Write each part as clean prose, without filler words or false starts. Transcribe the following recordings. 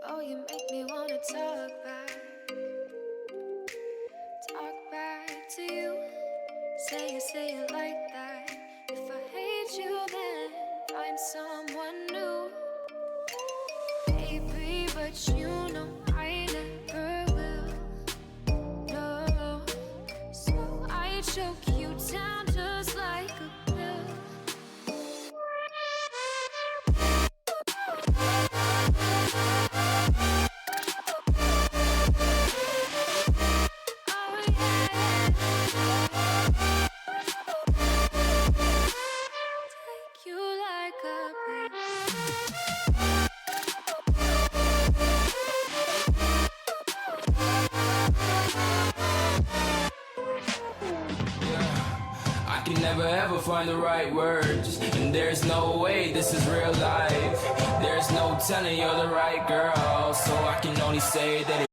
Oh, you make me wanna talk back to you. Say it like that. If I hate you, then find someone new. Baby, but you know I never will. No, so I choke you down just like a pill. I can never ever find the right words, and there's no way this is real life. There's no telling you're the right girl, so I can only say that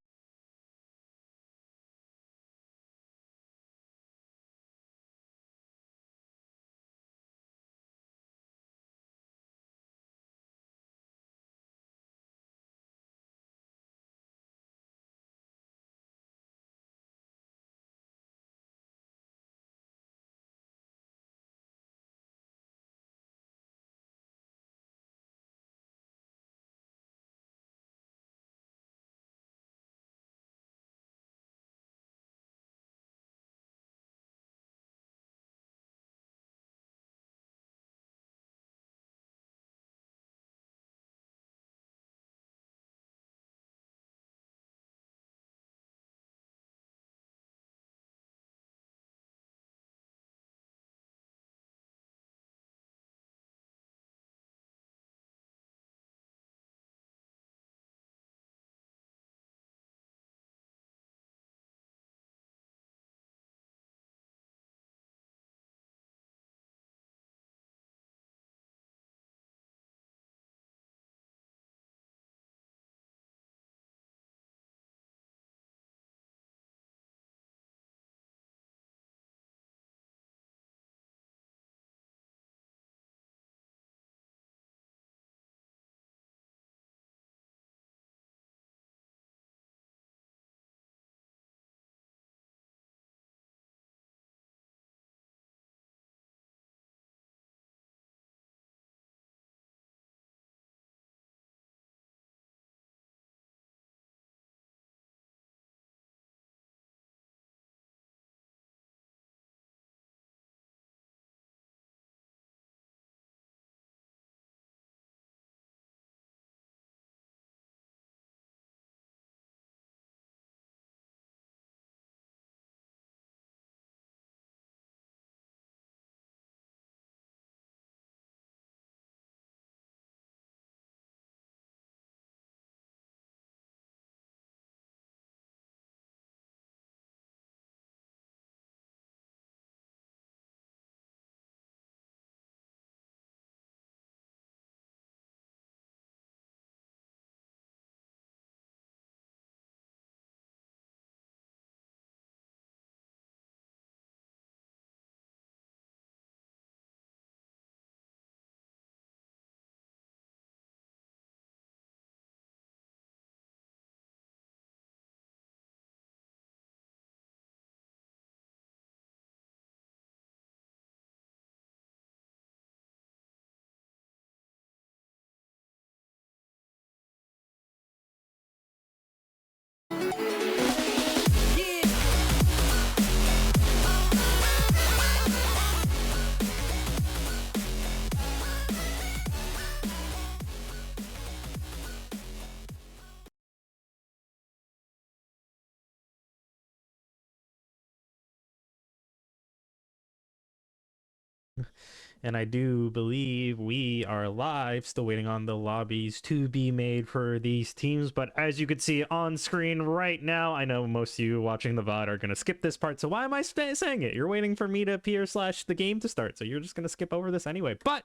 And I do believe we are live, still waiting on the lobbies to be made for these teams. But as you can see on screen right now, I know most of you watching the VOD are going to skip this part. So why am I saying it? You're waiting for me to appear / the game to start. So you're just going to skip over this anyway. But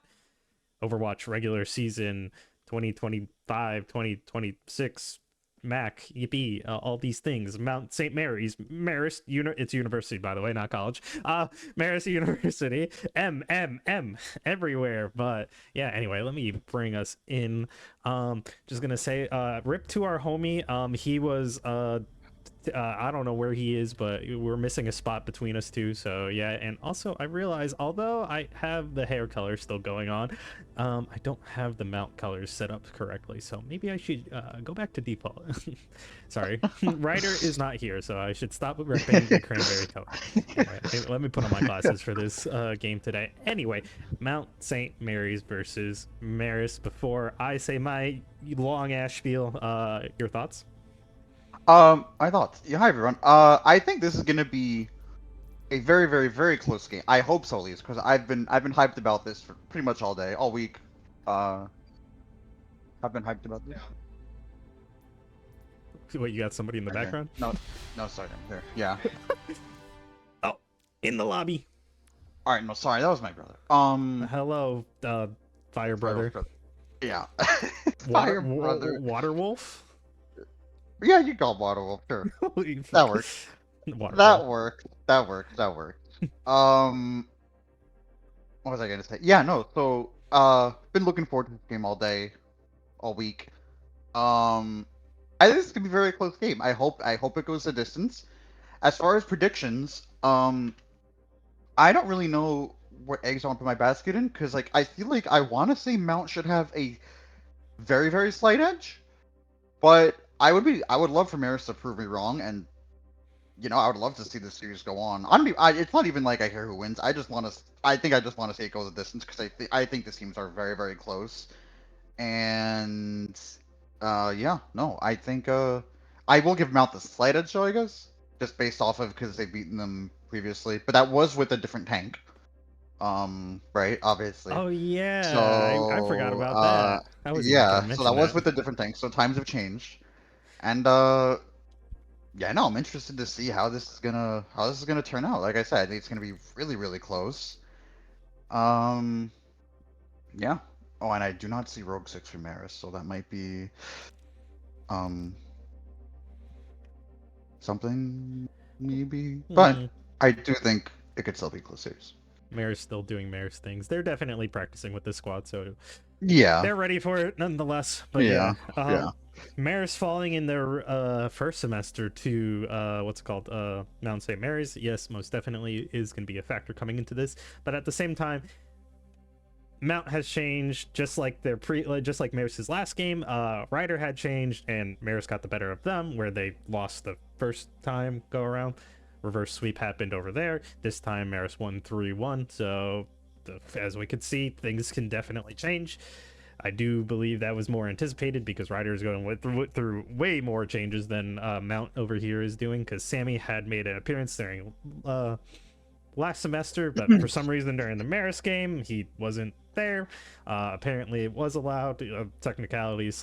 Overwatch regular season 2025, 2026, MAAC, yippee, all these things. Mount St. Mary's, MARIST, it's university, by the way, not college. MARIST University, MMM, everywhere. But yeah, anyway, let me bring us in. Just gonna say, rip to our homie. He was I don't know where he is, but we're missing a spot between us two. So yeah, and also I realize, although I have the hair color still going on, I don't have the mount colors set up correctly. So maybe I should go back to default. Sorry, Ryder is not here, so I should stop ripping the cranberry color. Anyway, let me put on my glasses for this game today. Anyway, Mount St. Mary's versus Marist. Before I say my long ass spiel, your thoughts? I thought. Yeah, hi everyone. I think this is gonna be a very, very, very close game. I hope so, at least, because I've been hyped about this for pretty much all day, all week. I've been hyped about this. What, you got somebody in the background? No, sorry, there. Yeah. Oh, in the lobby. All right, no, sorry, that was my brother. Hello, Fire Brother. Yeah. Water, Fire brother. Water Wolf. Yeah, you call Water Wolf, sure. That works. Water That worked. What was I gonna say? Yeah, no. So, been looking forward to this game all day, all week. I think this is gonna be a very close game. I hope it goes the distance. As far as predictions, I don't really know what eggs I want to put my basket in, because like I feel like I want to say Mount should have a very, very slight edge, but I would love for Maris to prove me wrong, and I would love to see this series go on. It's not even like I care who wins. I just want to. I think I just want to see it go the distance, because I think the teams are very, very close, and yeah, no, I think I will give Mount the slight edge, though, I guess, just based off of because they've beaten them previously, but that was with a different tank. Right, obviously. Oh yeah, So I forgot about that. I was even gonna yeah, so mention that was with a different tank. So times have changed, and yeah, no, I'm interested to see how this is gonna turn out. Like I said, I think it's gonna be really, really close. Yeah. Oh, and I do not see Rogue 6 for Maris, so that might be something maybe. But I do think it could still be close series. Maris still doing Maris things. They're definitely practicing with this squad, so yeah, they're ready for it nonetheless. But yeah. Maris falling in their first semester to what's it called, Mount St. Mary's, yes, most definitely is going to be a factor coming into this. But at the same time, Mount has changed, just like just like Maris's last game. Ryder had changed, and Maris got the better of them, where they lost the first time go around. Reverse sweep happened over there. This time Maris won 3-1. So as we could see, things can definitely change. I do believe that was more anticipated, because Ryder is going through way more changes than Mount over here is doing, because Sammy had made an appearance during last semester, but for some reason during the Maris game he wasn't there. Apparently it was allowed, technicality /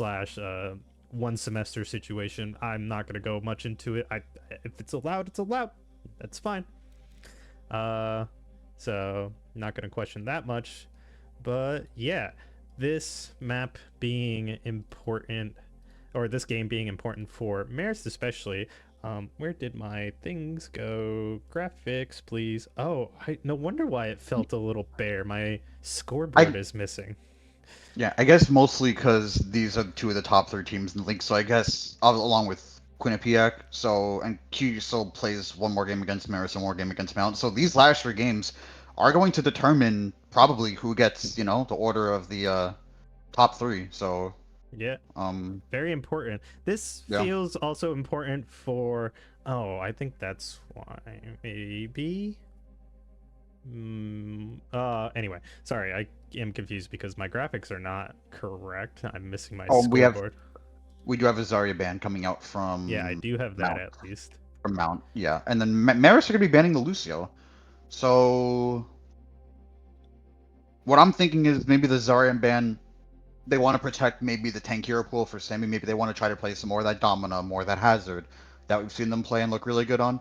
one semester situation. I'm not going to go much into it. If it's allowed, it's allowed. That's fine. So not going to question that much. But yeah, this map being important, or this game being important for Marist especially. Where did my things go? Graphics, please. Oh, no wonder why it felt a little bare. My scoreboard is missing. Yeah, I guess mostly because these are two of the top 3 teams in the league. So I guess along with Quinnipiac, and Q still plays one more game against Maris and one more game against Mount. So these last 3 games are going to determine probably who gets, the order of the top 3. So yeah, very important. This feels also important for. Oh, I think that's why maybe. Anyway, sorry, I am confused because my graphics are not correct. I'm missing my scoreboard. We do have a Zarya ban coming out from. Yeah, I do have that Mount. at least. From Mount, yeah, and then Maris are gonna be banning the Lucio, so What I'm thinking is maybe the Zarya ban, they want to protect maybe the tank hero pool for Sammy. Maybe they want to try to play some more of that Domina, more of that Hazard that we've seen them play and look really good on.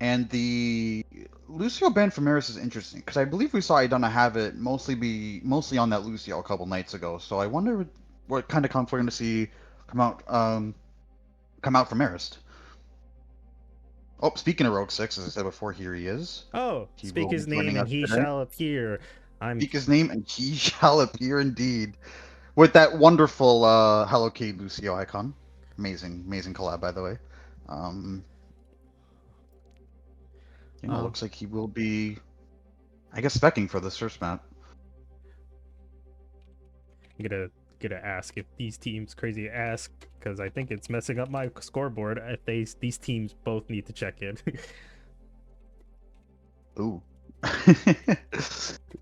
And the Lucio ban for Maris is interesting because I believe we saw Idana have it mostly on that Lucio a couple nights ago. So I wonder what kind of comp we're going to see come out from Marist. Oh, speaking of Rogue 6, as I said before, here he is. Oh, He speak will be his name joining and us he today. shall appear. I'm Speak his name and he shall appear indeed. With that wonderful Hello Kitty Lucio icon. Amazing, amazing collab, by the way. Looks like he will be, I guess, specking for this first map. I'm gonna ask if these teams crazy ask because I think it's messing up my scoreboard. If these teams both need to check in. Ooh.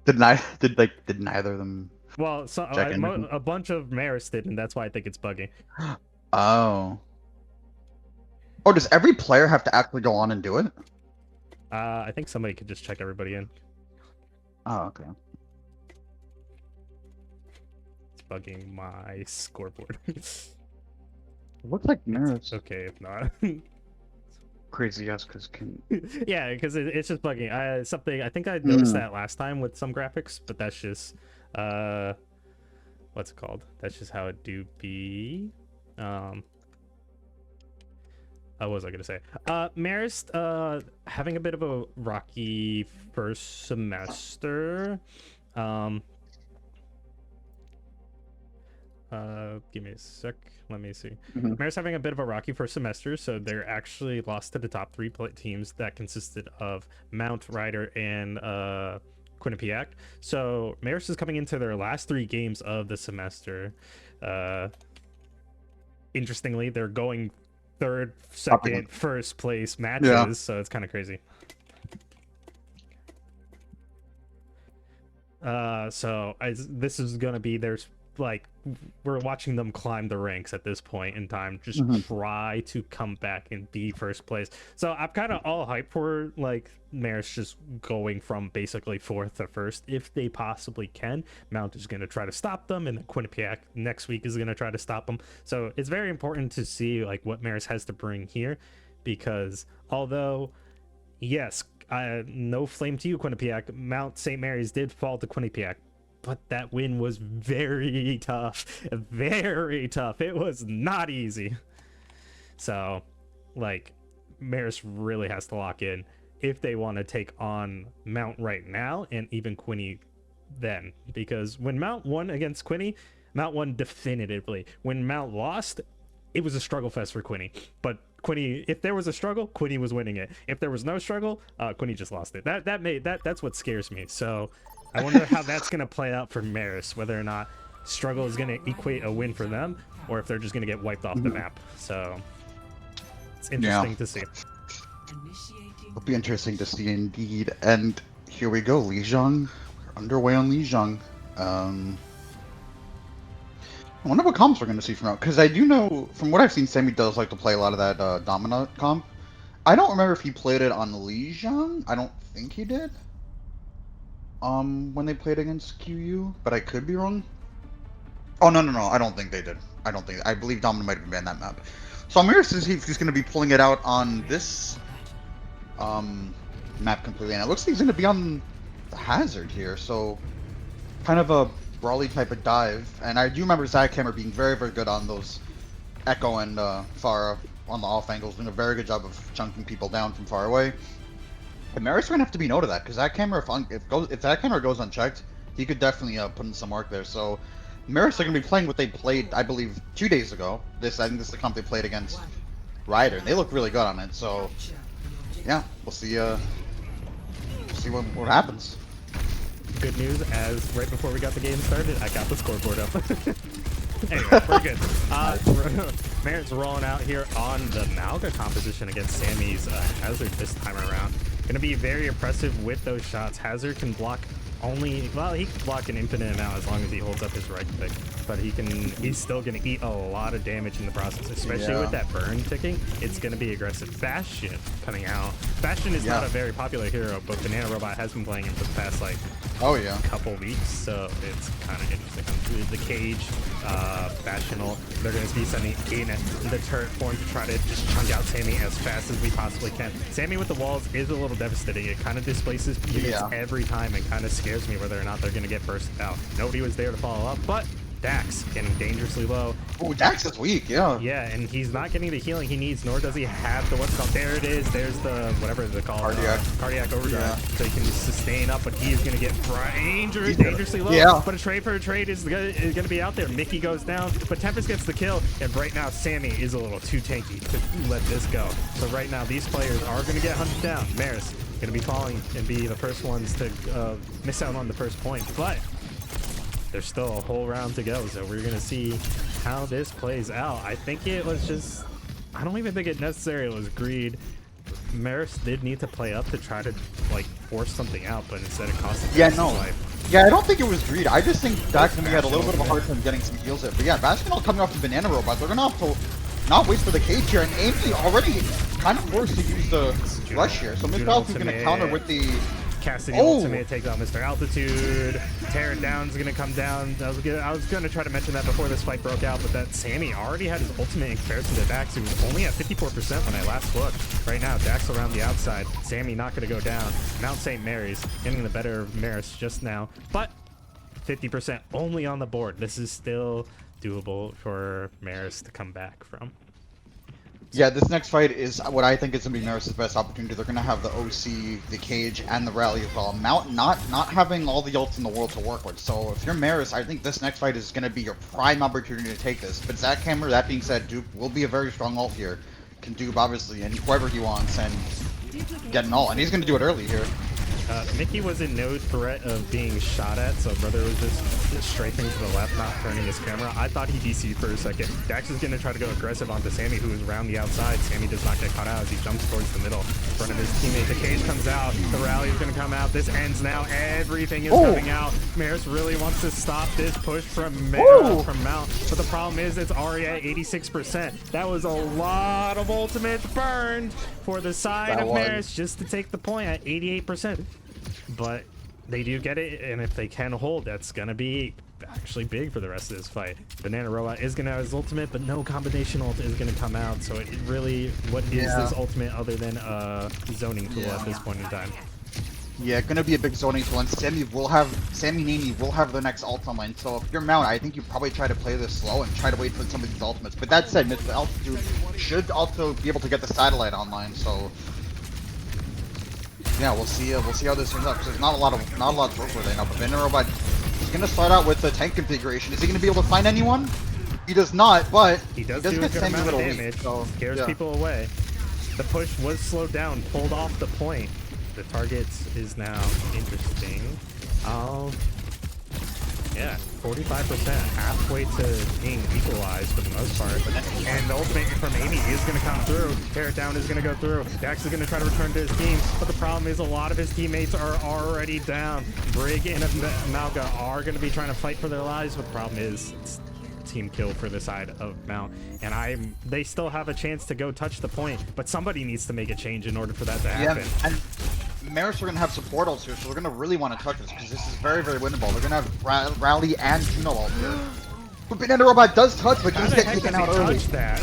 did neither of them Well, so check in? a bunch of Maris did, and that's why I think it's bugging. Oh. Oh, does every player have to actually go on and do it? I think somebody could just check everybody in. Oh, okay. It's bugging my scoreboard. Looks like Maris. Okay, if not. Crazy ass, because can. Yeah, because it's just bugging. I think I noticed that last time with some graphics, but that's just what's it called? That's just how it do be. What was I gonna say? Marist having a bit of a rocky first semester. Give me a sec. Let me see. Marist having a bit of a rocky first semester, so they're actually lost to the top three teams that consisted of Mount, Ryder, and Quinnipiac. So Marist is coming into their last 3 games of the semester. Interestingly, they're going third, second, first place matches, so it's kind of crazy. This is gonna be we're watching them climb the ranks at this point in time, just try to come back and be first place. So I'm kind of all hyped for Marist just going from basically 4th to 1st if they possibly can. Mount is going to try to stop them, and Quinnipiac next week is going to try to stop them. So it's very important to see what Marist has to bring here, because although yes, no flame to you, Quinnipiac, Mount St. Mary's did fall to Quinnipiac, but that win was very tough. Very tough. It was not easy. So, Marist really has to lock in if they want to take on Mount right now, and even Quinny then. Because when Mount won against Quinny, Mount won definitively. When Mount lost, it was a struggle fest for Quinny. But Quinny, if there was a struggle, Quinny was winning it. If there was no struggle, Quinny just lost it. That's what scares me. So I wonder how that's going to play out for Marist, whether or not struggle is going to equate a win for them, or if they're just going to get wiped off the map. So it's interesting to see. It'll be interesting to see indeed. And here we go, Lijiang. We're underway on Lijiang. I wonder what comps we're going to see from out, because I do know, from what I've seen, Sammy does like to play a lot of that Domina comp. I don't remember if he played it on Lijiang. I don't think he did. When they played against QU, but I could be wrong. Oh, no, I don't think they did. I believe Domina might have been that map. So I'm curious to see if he's going to be pulling it out on this map completely. And it looks like he's going to be on the Hazard here, so kind of a brawly type of dive. And I do remember Zackhammer being very, very good on those Echo and Pharah on the off angles, doing a very good job of chunking people down from far away. And Marist going to have to be note of that, because Zackhammer, if Zackhammer goes unchecked, he could definitely put in some work there. So Marist are going to be playing what they played, I believe, 2 days ago. I think this is the comp they played against Ryder, and they look really good on it. So yeah, we'll see what happens. Good news, as right before we got the game started, I got the scoreboard up. Anyway, we're good. Marist's rolling out here on the Malga composition against Sammy's Hazard this time around. Gonna be very impressive with those shots. Hazard can block he can block an infinite amount as long as he holds up his right click. but he's still gonna eat a lot of damage in the process, especially with that burn ticking. It's gonna be aggressive. Bastion coming out. Bastion is not a very popular hero, but Banana Robot has been playing him for the past like couple weeks, so it's kind of interesting. The Cage, Bastion ult, they're gonna be sending in the turret form to try to just chunk out Sammy as fast as we possibly can. Sammy with the walls is a little devastating. It kind of displaces units every time and kind of scares me whether or not they're gonna get bursted out. Nobody was there to follow up, but Dax getting dangerously low. Oh, Dax is weak, yeah. Yeah, and he's not getting the healing he needs, nor does he have the what's called. There it is. There's the whatever it's called. Cardiac overdrive. So he can sustain up, but he is gonna get dangerously low. Yeah. But a trade for a trade is gonna be out there. Mickey goes down, but Tempest gets the kill, and right now Sammy is a little too tanky to let this go. So right now these players are gonna get hunted down. MARIST gonna be falling and be the first ones to miss out on the first point, but there's still a whole round to go, so we're gonna see how this plays out. I think it was just, I don't even think it necessarily was greed. MARIST did need to play up to try to like force something out, but instead it cost him his life. Yeah, I don't think it was greed. I just think Dax and me had a little bit of a hard time getting some heals in. But yeah, Bastion coming off the Banana Robot, they're gonna have to not wait for the cage here, and Amy already kind of forced to use the rush here. So Mr. Altitude's gonna counter with the Cassidy ultimate takes out Mr. Altitude. Tear it down's gonna come down. I was gonna try to mention that before this fight broke out, but that Sammy already had his ultimate in comparison to Dax, who was only at 54% when I last looked. Right now, Dax around the outside. Sammy not gonna go down. Mount St. Mary's getting the better of MARIST just now, but 50% only on the board. This is still doable for MARIST to come back from. Yeah, this next fight is what I think is going to be MARIST's best opportunity. They're going to have the OC, the Cage, and the Rally as well. Mount not having all the ults in the world to work with. So if you're MARIST, I think this next fight is going to be your prime opportunity to take this. But Zackhammer, that being said, Duke will be a very strong ult here. Can dupe, obviously, and whoever he wants, and get an ult. And he's going to do it early here. Mickey was in no threat of being shot at, so Brother was just strafing to the left, not turning his camera. I thought he DC'd for a second. Dax is going to try to go aggressive onto Sammy, who is around the outside. Sammy does not get caught out as he jumps towards the middle in front of his teammate. The Cage comes out. The Rally is going to come out. This ends now. Everything is coming out. MARIST really wants to stop this push from Mount, but the problem is it's already at 86%. That was a lot of ultimates burned for the side of MARIST just to take the point at 88%. But they do get it, and if they can hold, that's gonna be actually big for the rest of this fight. Banana Robot is gonna have his ultimate, but no combination ult is gonna come out, so it really, what is this ultimate other than a zoning tool at this point in time? Yeah, gonna be a big zoning tool, and Sammy Nini will have the next ult online. So if you're Mount, I think you probably try to play this slow and try to wait for some of these ultimates. But that said, Mr. Altitude should also be able to get the satellite online. So yeah, we'll see how this turns out. Because there's not a lot to work with right now. But Banana Robot is gonna start out with the tank configuration. Is he gonna be able to find anyone? He does not, but he does do a good amount of damage. So scares people away. The push was slowed down, pulled off the point. The target is now interesting. Yeah, 45%, halfway to being equalized for the most part. And the ultimate from Amy is going to come through. Tear it down is going to go through. Dax is going to try to return to his team, but the problem is a lot of his teammates are already down. Brig and Malga are going to be trying to fight for their lives, but the problem is it's team kill for the side of Mount, and they still have a chance to go touch the point, but somebody needs to make a change in order for that to happen. Yeah, and MARIST are going to have support ults here, so they're going to really want to touch this, because this is very, very winnable. They're going to have Rally and Juno ult here. But Banana Robot does touch, but just get taken out early. That?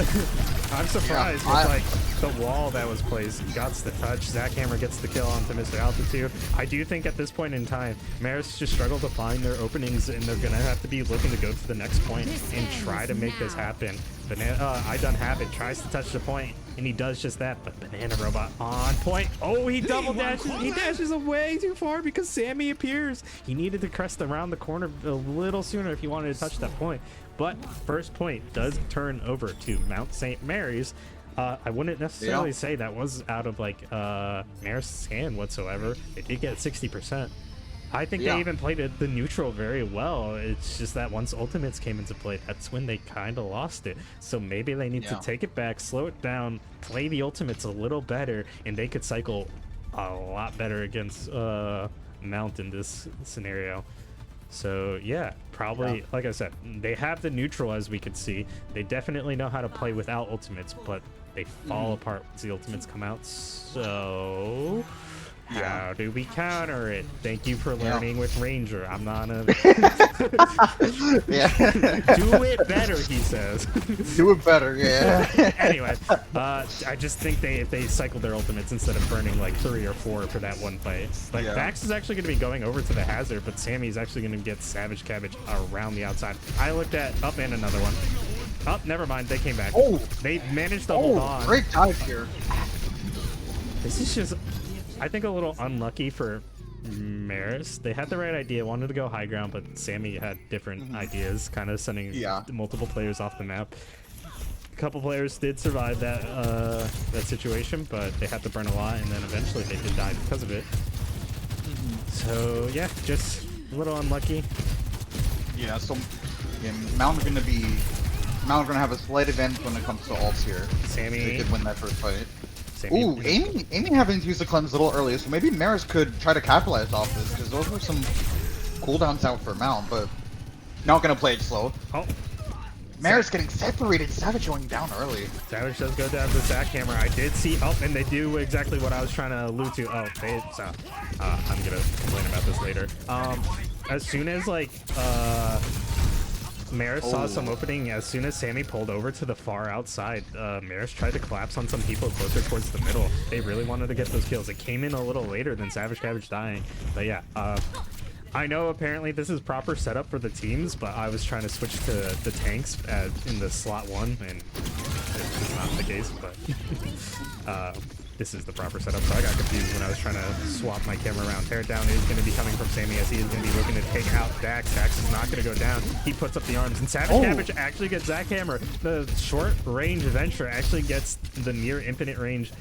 I'm surprised with like the wall that was placed. Guts the touch. Zackhammer gets the kill onto Mr. Altitude. I do think at this point in time, MARIST just struggle to find their openings, and they're gonna have to be looking to go to the next point and try to make this happen. I Done Have It tries to touch the point, and he does just that, but Banana Robot on point. Oh, he double dashes. He dashes away too far because Sammy appears. He needed to crest around the corner a little sooner if he wanted to touch that point. But first point does turn over to Mount St. Mary's. I wouldn't necessarily say that was out of like MARIST's hand whatsoever. They did get 60%. I think they even played the neutral very well. It's just that once ultimates came into play, that's when they kind of lost it. So maybe they need to take it back, slow it down, play the ultimates a little better, and they could cycle a lot better against Mount in this scenario. So yeah, probably like I said, they have the neutral as we could see. They definitely know how to play without ultimates, but they fall apart once the ultimates come out. So how do we counter it? Thank you for learning with Ranger. I'm not a Yeah. do it better, he says. Do it better, yeah. Anyway, I just think if they cycle their ultimates instead of burning like 3 or 4 for that one fight. Like Dax is actually going to be going over to the hazard, but Sammy's actually going to get Savage Cabbage around the outside. I looked at up and another one. Oh, never mind. They came back. Oh, they managed to hold on. Great dive here. This is just, I think, a little unlucky for MARIST. They had the right idea, wanted to go high ground, but Sammy had different ideas, kind of sending multiple players off the map. A couple players did survive that that situation, but they had to burn a lot, and then eventually they did die because of it. So yeah, just a little unlucky. Yeah, so Mount are gonna have a slight advantage when it comes to ults here. Sammy, they did win that first fight. Sammy, ooh, Amy having to use the cleanse a little earlier, so maybe MARIST could try to capitalize off this, because those were some cooldowns out for Mount, but not gonna play it slow. Oh, MARIST getting separated, Savage going down early. Savage does go down to the jackhammer. I did see, and they do exactly what I was trying to allude to. Oh, I'm gonna complain about this later. As soon as like MARIST saw some opening, as soon as Sammy pulled over to the far outside, MARIST tried to collapse on some people closer towards the middle. They really wanted to get those kills. It came in a little later than Savage Cabbage dying, but yeah. I know apparently this is proper setup for the teams, but I was trying to switch to the tanks in the slot 1, and it's not the case, but this is the proper setup, so I got confused when I was trying to swap my camera around. Tear down is going to be coming from Sammy, as he is going to be looking to take out Dax. Dax is not going to go down. He puts up the arms, and Savage Cabbage actually gets Zack Hammer. The short range adventure actually gets the near infinite range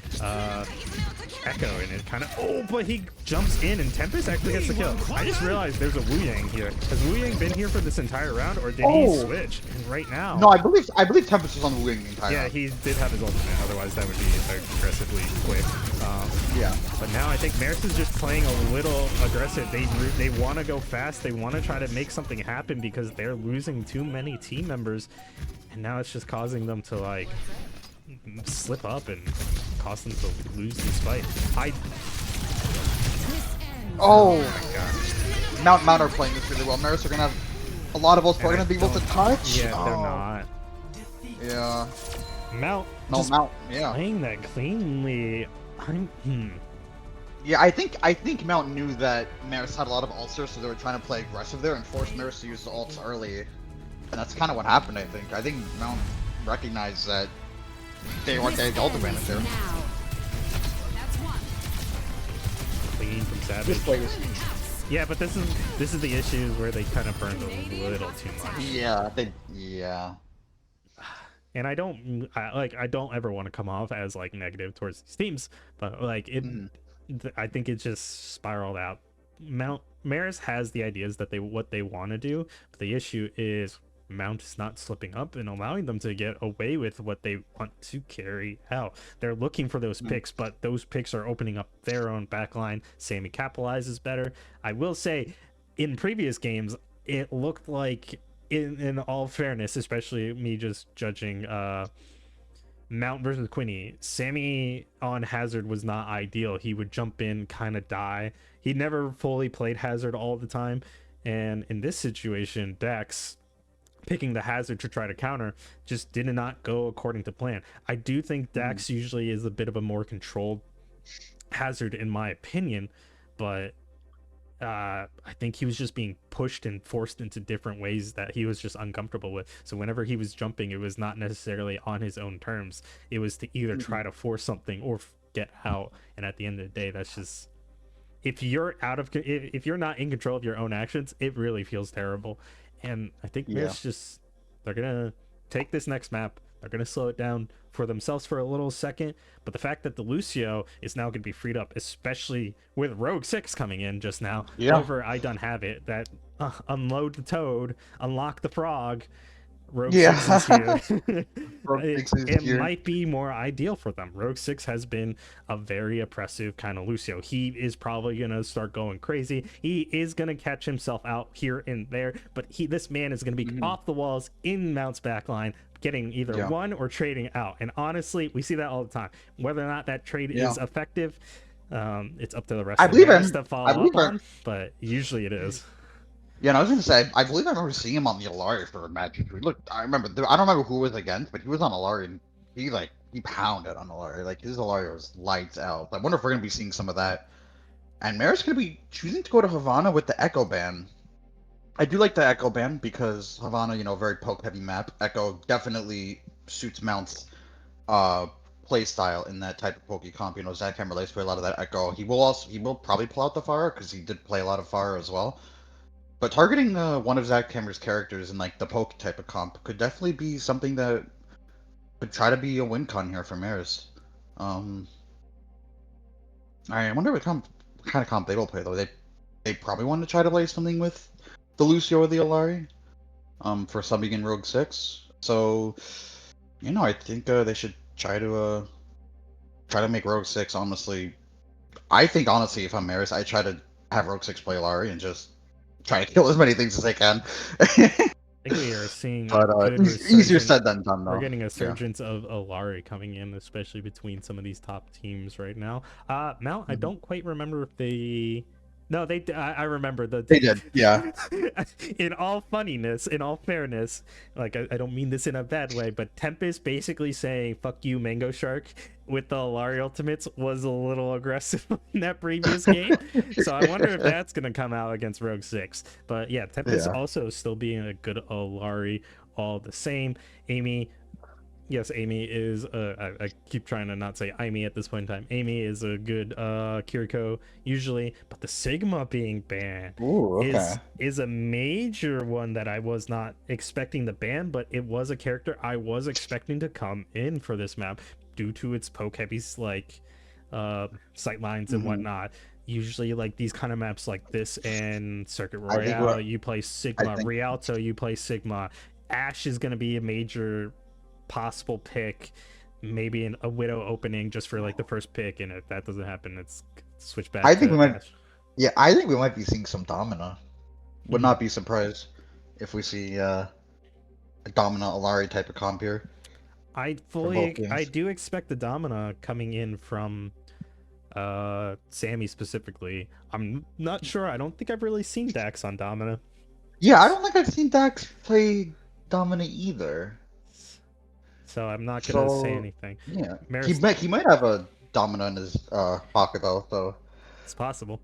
Echo, and it kind of but he jumps in, and Tempest actually gets the kill. I just realized there's a Wu Yang here. Has Wu Yang been here for this entire round, or did he switch? And right now, no, I believe Tempest was on the Wu Yang the entire round. He did have his ultimate, otherwise that would be aggressively quick. But now I think MARIST is just playing a little aggressive. They want to go fast. They want to try to make something happen because they're losing too many team members, and now it's just causing them to like slip up and cause them to lose this fight. Oh my god. Mount are playing this really well. MARIST are gonna have a lot of ults are gonna be able to touch. Yeah, they're not. Yeah. Mount. Yeah. Playing that cleanly. Yeah, I think Mount knew that MARIST had a lot of ults, so they were trying to play aggressive there and force MARIST to use the ults early. And that's kind of what happened, I think. I think Mount recognized that they weren't getting the ult advantage there. Clean from Savage. This play was... Yeah, but this is the issues where they kind of burned a little too much. Yeah. And I don't ever want to come off as like negative towards these teams, but like I think it just spiraled out. MARIST has the ideas that what they want to do, but the issue is Mount is not slipping up and allowing them to get away with what they want to carry out. They're looking for those picks, but those picks are opening up their own backline. Sammy capitalizes better. I will say, in previous games, it looked like, in all fairness, especially me just judging Mount versus Quinny, Sammy on Hazard was not ideal. He would jump in, kind of die. He never fully played Hazard all the time. And in this situation, Dax picking the Hazard to try to counter just did not go according to plan. I do think Dax usually is a bit of a more controlled Hazard in my opinion, but I think he was just being pushed and forced into different ways that he was just uncomfortable with. So whenever he was jumping, it was not necessarily on his own terms. It was to either try to force something or get out. And at the end of the day, that's just, if you're not in control of your own actions, it really feels terrible. And I think MARIST they're gonna take this next map. They're going to slow it down for themselves for a little second, but the fact that the Lucio is now going to be freed up, especially with Rogue 6 coming in just now over I Done Have It, that unload the Toad, unlock the Frog, Rogue Yeah. 6 is here. Rogue it 6 is it here. might be more ideal for them. Rogue 6 has been a very oppressive kind of Lucio. He is probably going to start going crazy. He is going to catch himself out here and there, but this man is going to be off the walls in Mount's backline, getting either one or trading out. And honestly, we see that all the time. Whether or not that trade is effective, it's up to the rest of the players to follow up on, but usually it is. Yeah, and I was gonna say, I believe I remember seeing him on the Alari for a match. I remember, I don't remember who was against, but he was on Alari, and he pounded on Alari. Like, his Alari was lights out. I wonder if we're gonna be seeing some of that. And Maris gonna be choosing to go to Havana with the Echo ban. I do like the Echo ban because Havana, very poke heavy map. Echo definitely suits Mount's play style in that type of pokey comp. Zach Hammer likes to play a lot of that Echo. He will probably pull out the Fire because he did play a lot of Fire as well. But targeting one of Zach Hammer's characters in like the poke type of comp could definitely be something that could try to be a win con here for Maris. I wonder what kind of comp they will play though. They probably want to try to play something with the Lucio or the Alari, for subbing in Rogue 6. So, I think they should try to make Rogue 6. Honestly, I think if I'm Maris, I try to have Rogue 6 play Alari and just try to kill as many things as I can. I think we are seeing easier said than done though. We're getting a surgence of Alari coming in, especially between some of these top teams right now. Mount, I don't quite remember if they... No, I remember they did, yeah. In all funniness, in all fairness, like I don't mean this in a bad way, but Tempest basically saying "fuck you, Mango Shark" with the Alari ultimates was a little aggressive in that previous game. So I wonder if that's gonna come out against Rogue 6. But yeah, Tempest also still being a good Alari all the same. Amy. Yes, Amy is. I keep trying to not say Amy at this point in time. Amy is a good Kiriko usually, but the Sigma being banned is a major one that I was not expecting to ban, but it was a character I was expecting to come in for this map due to its poke heavies like sightlines and whatnot. Usually, like these kind of maps like this and Circuit Royale, you play Sigma. Rialto, you play Sigma. Ash is going to be a major possible pick, maybe a Widow opening just for like the first pick, and if that doesn't happen, it's switch back. I think we might be seeing some Domina. Would not be surprised if we see a Domina Alari type of comp here. I do expect the Domina coming in from Sammy specifically. I'm not sure. I don't think I've really seen Dax on Domina. Yeah, I don't think I've seen Dax play Domina either. So I'm not gonna say anything. Yeah, he might have a Domina in his pocket though. So it's possible.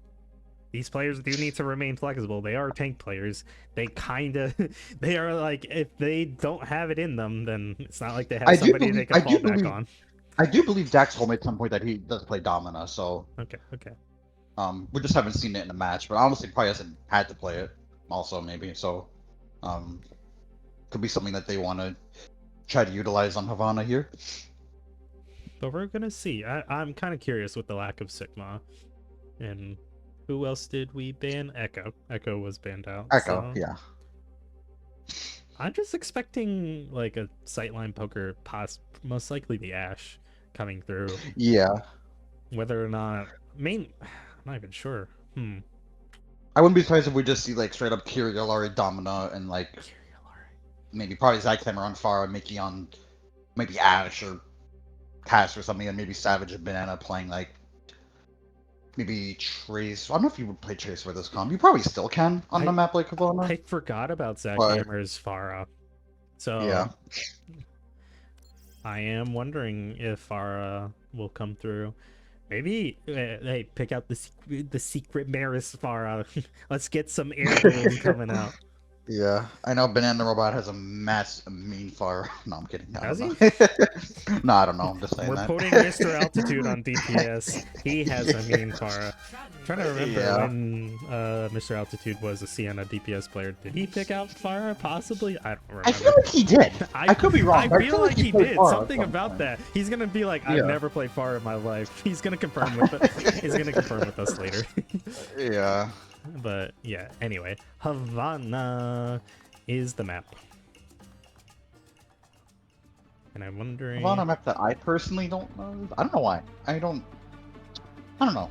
These players do need to remain flexible. They are tank players. They are like, if they don't have it in them, then it's not like they have somebody they can fall back on. I do believe Dax told me at some point that he does play Domina. So okay. We just haven't seen it in a match, but honestly, probably hasn't had to play it. Also, maybe so. Could be something that they want to try to utilize on Havana here. But we're gonna see. I'm kind of curious with the lack of Sigma. And who else did we ban? Echo. Echo was banned out. Echo, yeah. I'm just expecting like a sightline poker, most likely the Ash coming through. Yeah. Whether or not I'm not even sure. I wouldn't be surprised if we just see like straight up Kiri Alari Domina and like maybe probably Zyclamer on Farah, Mickey on maybe Ash or Cass or something, and maybe Savage and Banana playing like maybe Trace. I don't know if you would play Trace for this comp. You probably still can on the map like Havana. I forgot about Zyclamer's Farah. So yeah. I am wondering if Farah will come through. Maybe hey, pick out the secret MARIST Farah. Let's get some air balloon coming out. Yeah, I know Banana Robot has a mean fire. No, I'm kidding. Does he? No, I don't know. I'm just saying We're putting Mr. Altitude on DPS. He has a mean fire. I'm trying to remember when Mr. Altitude was a Sienna DPS player. Did he pick out Farah? Possibly? I don't remember. I feel like he did. I could be wrong. I feel like he did. Something about that. He's gonna be like, I've never played Farah in my life. He's gonna confirm with us. He's gonna confirm with us later. Yeah. But yeah, anyway, Havana is the map. And I'm wondering... On a map that I personally don't know. I don't know why. I don't know.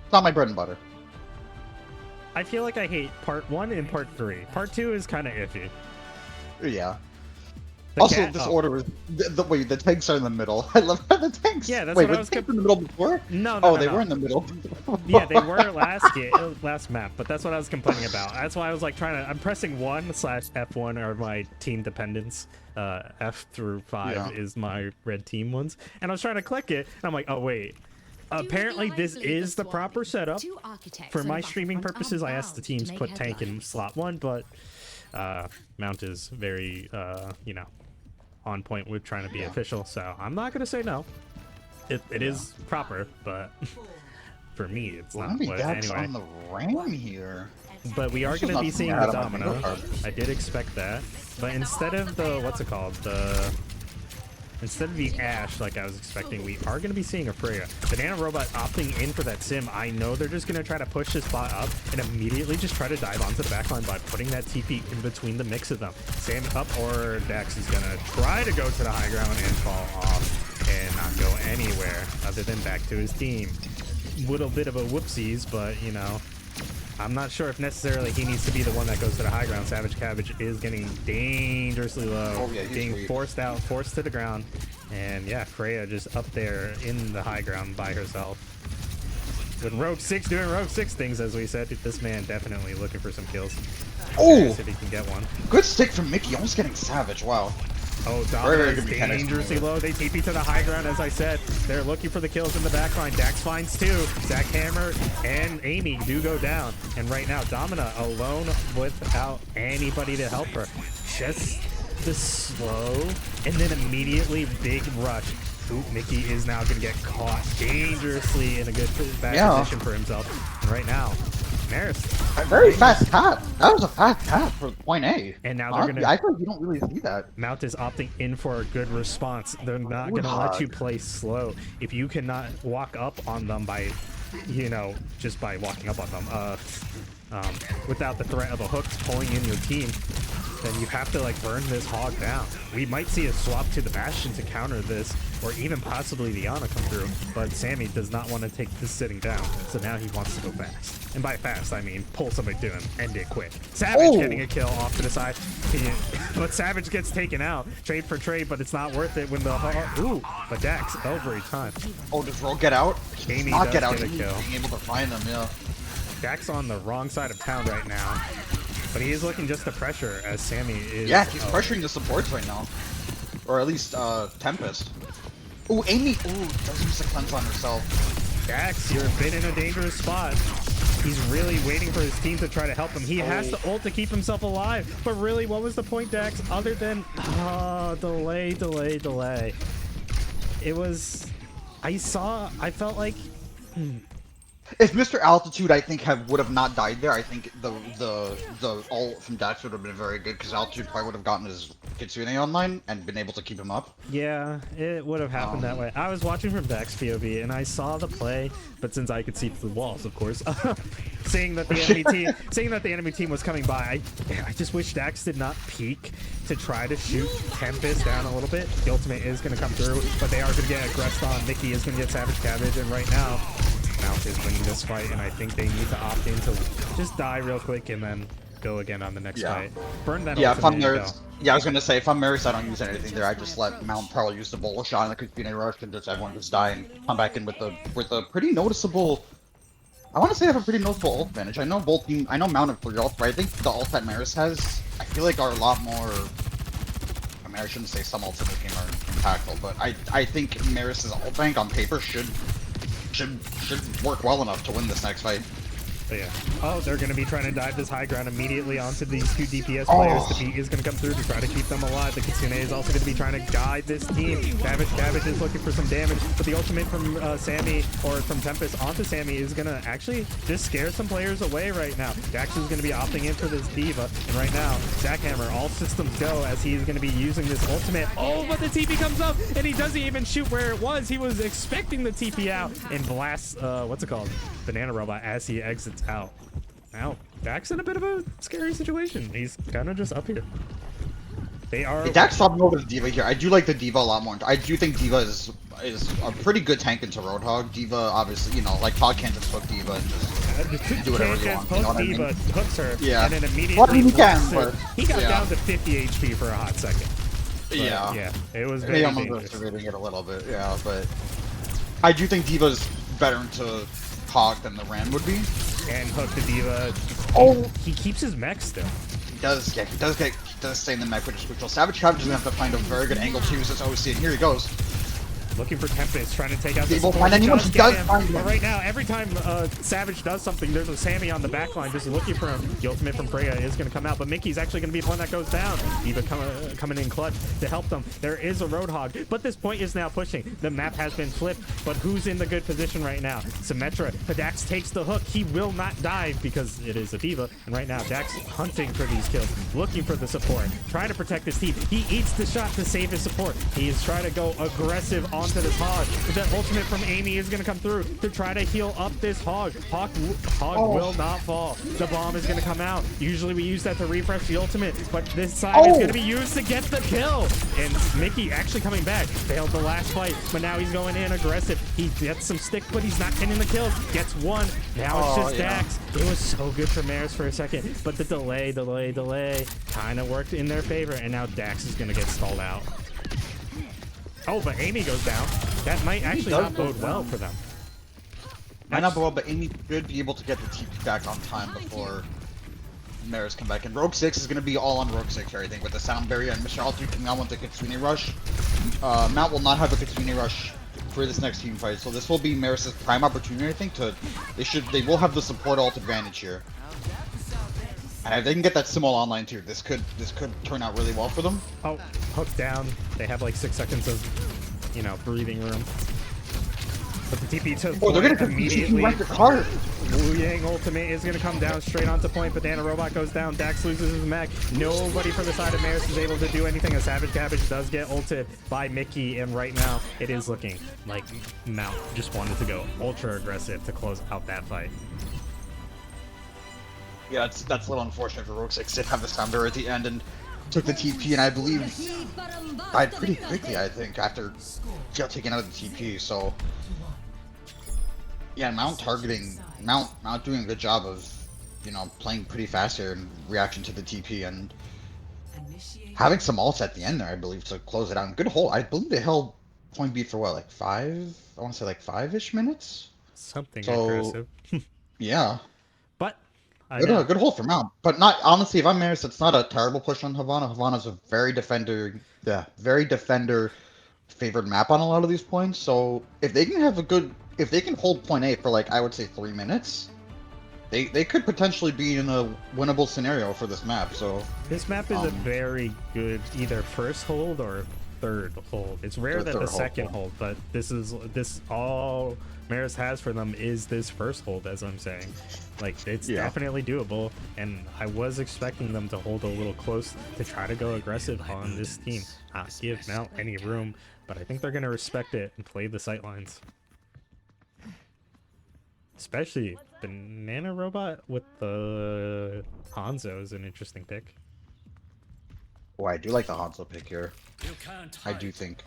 It's not my bread and butter. I feel like I hate part 1 and part 3. Part 2 is kind of iffy. Yeah. The Also, cat- this oh. order is wait. The tanks are in the middle. I love how the tanks. Yeah, that's wait, what I were was the tanks in the middle before. No, Oh, no, they no. were in the middle. Yeah, they were last map, but that's what I was complaining about. That's why I was like I'm pressing 1/F1 are my team dependents. F through 5 is my red team ones. And I was trying to click it, and I'm like, oh wait. Apparently this is the proper setup. For my streaming purposes, I asked the teams put tank in slot 1, but Mount is very, you know, on point with trying to be official, so I'm not gonna say no. It is proper, but for me, it's not. But That's anyway, on the ram here. but we are gonna be seeing the out of my Domino. card. I did expect that, but instead of the instead of the Ash like I was expecting, we are gonna be seeing a Freya. Banana Robot opting in for that sim. I know they're just gonna try to push this bot up and immediately just try to dive onto the backline by putting that TP in between the mix of them. Sam up or Dax is gonna try to go to the high ground and fall off and not go anywhere other than back to his team. Little bit of a whoopsies, but you know, I'm not sure if necessarily he needs to be the one that goes to the high ground. Savage Cabbage is getting dangerously low, being forced out, forced to the ground. And yeah, Freya just up there in the high ground by herself. With Rogue 6 doing Rogue 6 things, as we said, this man definitely looking for some kills. Oh! Curious if he can get one. Good stick from Mickey, almost getting Savage, wow. Oh, Domino is dangerously low. They TP to the high ground, as I said. They're looking for the kills in the backline. Dax finds 2. Zach Hammer and Amy do go down. And right now, Domina alone without anybody to help her. Just the slow, and then immediately big rush. Ooh, Mickey is now going to get caught dangerously in a good bad position for himself. And right now, MARIST. A very fast tap. That was a fast tap for point A. And now they're gonna. I feel like you don't really see that. Mount is opting in for a good response. They're not gonna let you play slow. If you cannot walk up on them by, you know, just by walking up on them, without the threat of a hook pulling in your team, then you have to like burn this hog down. We might see a swap to the Bastion to counter this, or even possibly the Ana come through, but Sammy does not want to take this sitting down, so now he wants to go fast. And by fast, I mean pull somebody through him, end it quick. Savage getting a kill off to the side, but Savage gets taken out. Trade for trade, but it's not worth it when the ooh, but Dax every time. Oh, does Rogue get out? Amy not does get out. get a kill. Being able to find them, yeah. Dax on the wrong side of town right now, but he is looking just to pressure as Sammy is. Yeah, he's pressuring the supports right now, or at least Tempest. Ooh, Amy. Ooh, does use the cleanse on herself. Dax, you've been in a dangerous spot. He's really waiting for his team to try to help him. He has to ult to keep himself alive. But really, what was the point, Dax, other than delay? It was. I felt like. If Mr. Altitude, I think, would have not died there, I think the ult from Dax would have been very good, because Altitude probably would have gotten his Kitsune online and been able to keep him up. Yeah, it would have happened that way. I was watching from Dax POV, and I saw the play, but since I could see through the walls, of course, seeing that the enemy team was coming by, I just wish Dax did not peek to try to shoot Tempest down a little bit. The ultimate is going to come through, but they are going to get aggressed on. Mickey is going to get Savage Cabbage, and right now, Mount is winning this fight, and I think they need to opt in to just die real quick and then go again on the next fight. Burn that ultimate. I was gonna say, if I'm MARIST, I don't use anything there. I just let Mount probably use the bullet shot and the Kitsune rush and just everyone just die and come back in with a pretty noticeable. I want to say they have a pretty noticeable ult advantage. I know both team. I know Mount and 3 ult, but I think the ult that MARIST has, I feel like are a lot more. I mean, I shouldn't say some ults in this game are impactful, but I think MARIST's ult bank on paper should work well enough to win this next fight. But yeah. Oh, they're going to be trying to dive this high ground immediately onto these 2 DPS players. The beat is going to come through to try to keep them alive. The Kitsune is also going to be trying to guide this team. Savage Cabbage is looking for some damage, but the ultimate from Sammy, or from Tempest onto Sammy, is going to actually just scare some players away right now. Dax is going to be opting in for this Diva, and right now, Jackhammer, all systems go as he's going to be using this ultimate. Oh, but the TP comes up, and he doesn't even shoot where it was. He was expecting the TP out, and blasts, what's it called? Banana Robot as he exits out. Now, Dax in a bit of a scary situation. He's kind of just up here. They are. Dax swapping over to D.Va here. I do like the D.Va a lot more. I do think D.Va is a pretty good tank into Roadhog. D.Va, obviously, you know, like Todd can't just hook D.Va and just do whatever you want. You know what I mean? Hooks her, Yeah. and then immediately Well, I mean, he can, but he got yeah. down to 50 HP for a hot second. But, yeah, it was very They almost dangerous. overrating it a little bit, yeah, but I do think D.Va's better into Hog than the Ram would be. And hook the D.Va. Oh, He keeps his mech still. he does stay in the mech, which is crucial. Savage is gonna have to find a very good angle to use this OC, and here he goes. Looking for Tempest, trying to take out the He won't support. find anyone, Does he get does him. find him. But right now, every time Savage does something, there's a Sammy on the backline just looking for him. The ultimate from Freya is going to come out, but Mickey's actually going to be the one that goes down. D.Va coming in clutch to help them. There is a Roadhog, but this point is now pushing. The map has been flipped, but who's in the good position right now? Symmetra. Dax takes the hook. He will not dive because it is a D.Va, and right now Dax hunting for these kills, looking for the support, trying to protect his team. He eats the shot to save his support. He is trying to go aggressive onto this Hog. That ultimate from Amy is going to come through to try to heal up this Hog. Hog will not fall. The bomb is going to come out. Usually we use that to refresh the ultimate, but this time is going to be used to get the kill. And Mickey actually coming back. Failed the last fight, but now he's going in aggressive. He gets some stick, but he's not getting the kills. Gets one. Now it's just Dax. It was so good for Maris for a second, but the delay kind of worked in their favor, and now Dax is going to get stalled out. Oh, but Amy goes down. That might actually not bode well for them. Might not bode well, but Amy should be able to get the TP back on time before Maris come back. And Rogue 6 is going to be all on Rogue 6 here, I think, with the Sound Barrier and Michelle taking on with the Kitsune Rush. Mount will not have a Kitsune Rush for this next team fight, so this will be Maris' prime opportunity, I think, they will have the support ult advantage here. And if they can get that Simul online too, this could turn out really well for them. Oh, hooked down. They have like 6 seconds of, you know, breathing room. But the TP to Oh, they're gonna immediately. went the card. Wu Yang ultimate is gonna come down straight onto point. Banana Robot goes down. Dax loses his mech. Nobody from the side of Maris is able to do anything. A Savage Cabbage does get ulted by Mickey, and right now it is looking like Mount just wanted to go ultra aggressive to close out that fight. Yeah, that's a little unfortunate for Rogue 6. Did have the Sound Barrier at the end and took the TP, and I believe died pretty quickly, I think, after just taking out the TP, so yeah, Mount doing a good job of, you know, playing pretty fast here in reaction to the TP and having some ults at the end there, I believe, to close it out. Good hold. I believe they held point B for what, like 5? I want to say like 5-ish minutes. Something So, aggressive. Yeah. But Good hold for Mount, but not honestly. If I'm Maris, it's not a terrible push on Havana. Havana's a very defender favored map on a lot of these points. So if they can hold point A for like I would say 3 minutes, they could potentially be in a winnable scenario for this map. So this map is a very good either first hold or third hold. It's rare that the second hold, but this all Maris has for them is this first hold, as I'm saying. Like, it's definitely doable, and I was expecting them to hold a little close to try to go aggressive on this team, not give Mount any room, but I think they're going to respect it and play the sightlines. Especially Banana Robot with the Hanzo is an interesting pick. Oh, I do like the Hanzo pick here. I do think.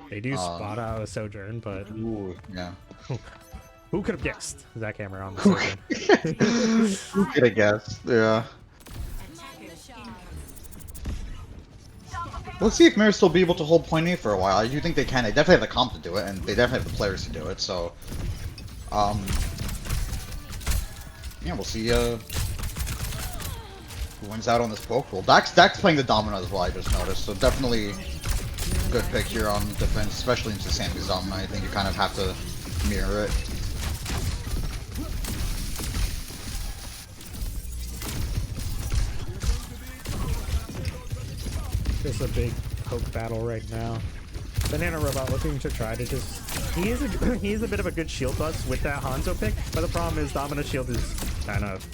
They do spot out a Sojourn, but Ooh, yeah. Who could have guessed Zach Hammer on the Sojourn? Who could have guessed? Yeah. Let's see if Maris will be able to hold point A for a while. I do think they can. They definitely have the comp to do it, and they definitely have the players to do it. So, yeah, we'll see who wins out on this poke roll. Dax playing the Domino as well, I just noticed. So definitely good pick here on defense, especially into Sammy's Domino. I think you kind of have to mirror it. Just a big poke battle right now. Banana Robot looking to try to just... He is a bit of a good shield bust with that Hanzo pick, but the problem is Domino shield is kind of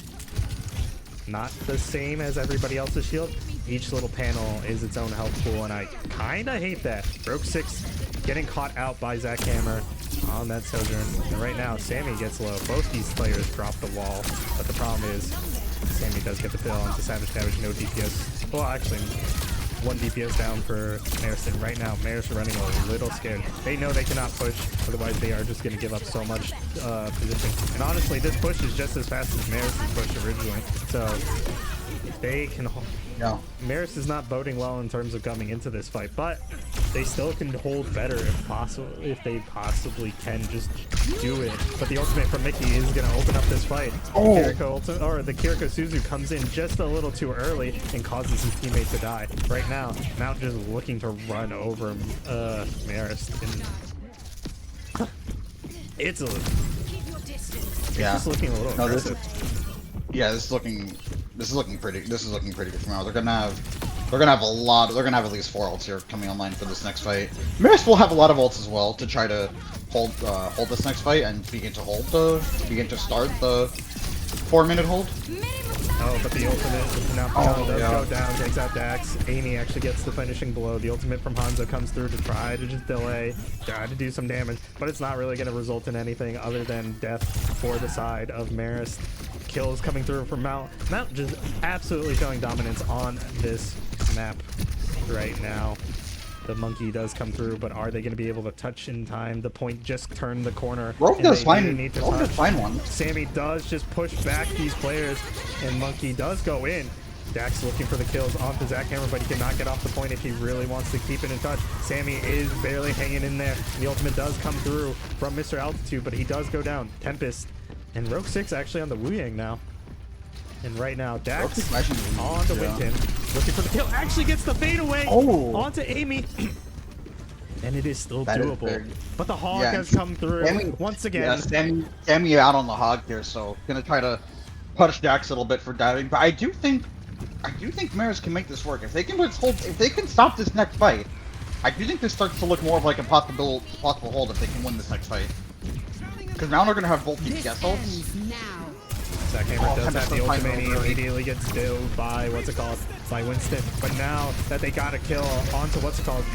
not the same as everybody else's shield. Each little panel is its own health pool, and I kind of hate that. Rogue 6 getting caught out by Zach Hammer on that Sojourn. And right now, Sammy gets low. Both these players drop the wall, but the problem is Sammy does get the pill onto Savage Cabbage, no DPS. Well, actually, One DPS down for MARIST, and right now MARIST are running a little scared. They know they cannot push, otherwise they are just going to give up so much position. And honestly, this push is just as fast as MARIST's push originally, so they can... Yeah. MARIST is not boding well in terms of coming into this fight, but they still can hold better if possible, if they possibly can just do it. But the ultimate from Mickey is going to open up this fight. Oh. The Kiriko Suzu comes in just a little too early and causes his teammate to die. Right now, Mount just looking to run over MARIST. And it's a little... Yeah. It's just looking a little No, aggressive. this is looking pretty good for now. They're gonna have at least 4 ults here coming online for this next fight. MARIST will have a lot of ults as well to try to hold this next fight and begin to start the 4-minute hold. Oh, but the ultimate now does go down, takes out Dax. Amy actually gets the finishing blow. The ultimate from Hanzo comes through to try to just delay, try to do some damage, but it's not really going to result in anything other than death for the side of MARIST. Kills coming through from Mount. Mount just absolutely showing dominance on this map right now. The monkey does come through, but are they going to be able to touch in time? The point just turned the corner. Rogue does find one. Sammy does just push back these players, and monkey does go in. Dax looking for the kills onto Zach Hammer, but he cannot get off the point if he really wants to keep it in touch. Sammy is barely hanging in there. The ultimate does come through from Mr. Altitude, but he does go down. Tempest and Rogue 6 actually on the Wu Yang now. And right now, Dax on the Winton, looking for the kill. Actually gets the fade away onto Amy. And it is still doable. But the Hog has come through once again. Yeah, Sammy out on the Hog here, so gonna try to punish Dax a little bit for diving. But I do think MARIST can make this work. If they can stop this next fight, I do think this starts to look more of like a possible hold if they can win this next fight. Because now they're gonna have both DPS ults. Zach Hammer does have the ultimate, he immediately gets killed by, by Winston. But now that they got a kill onto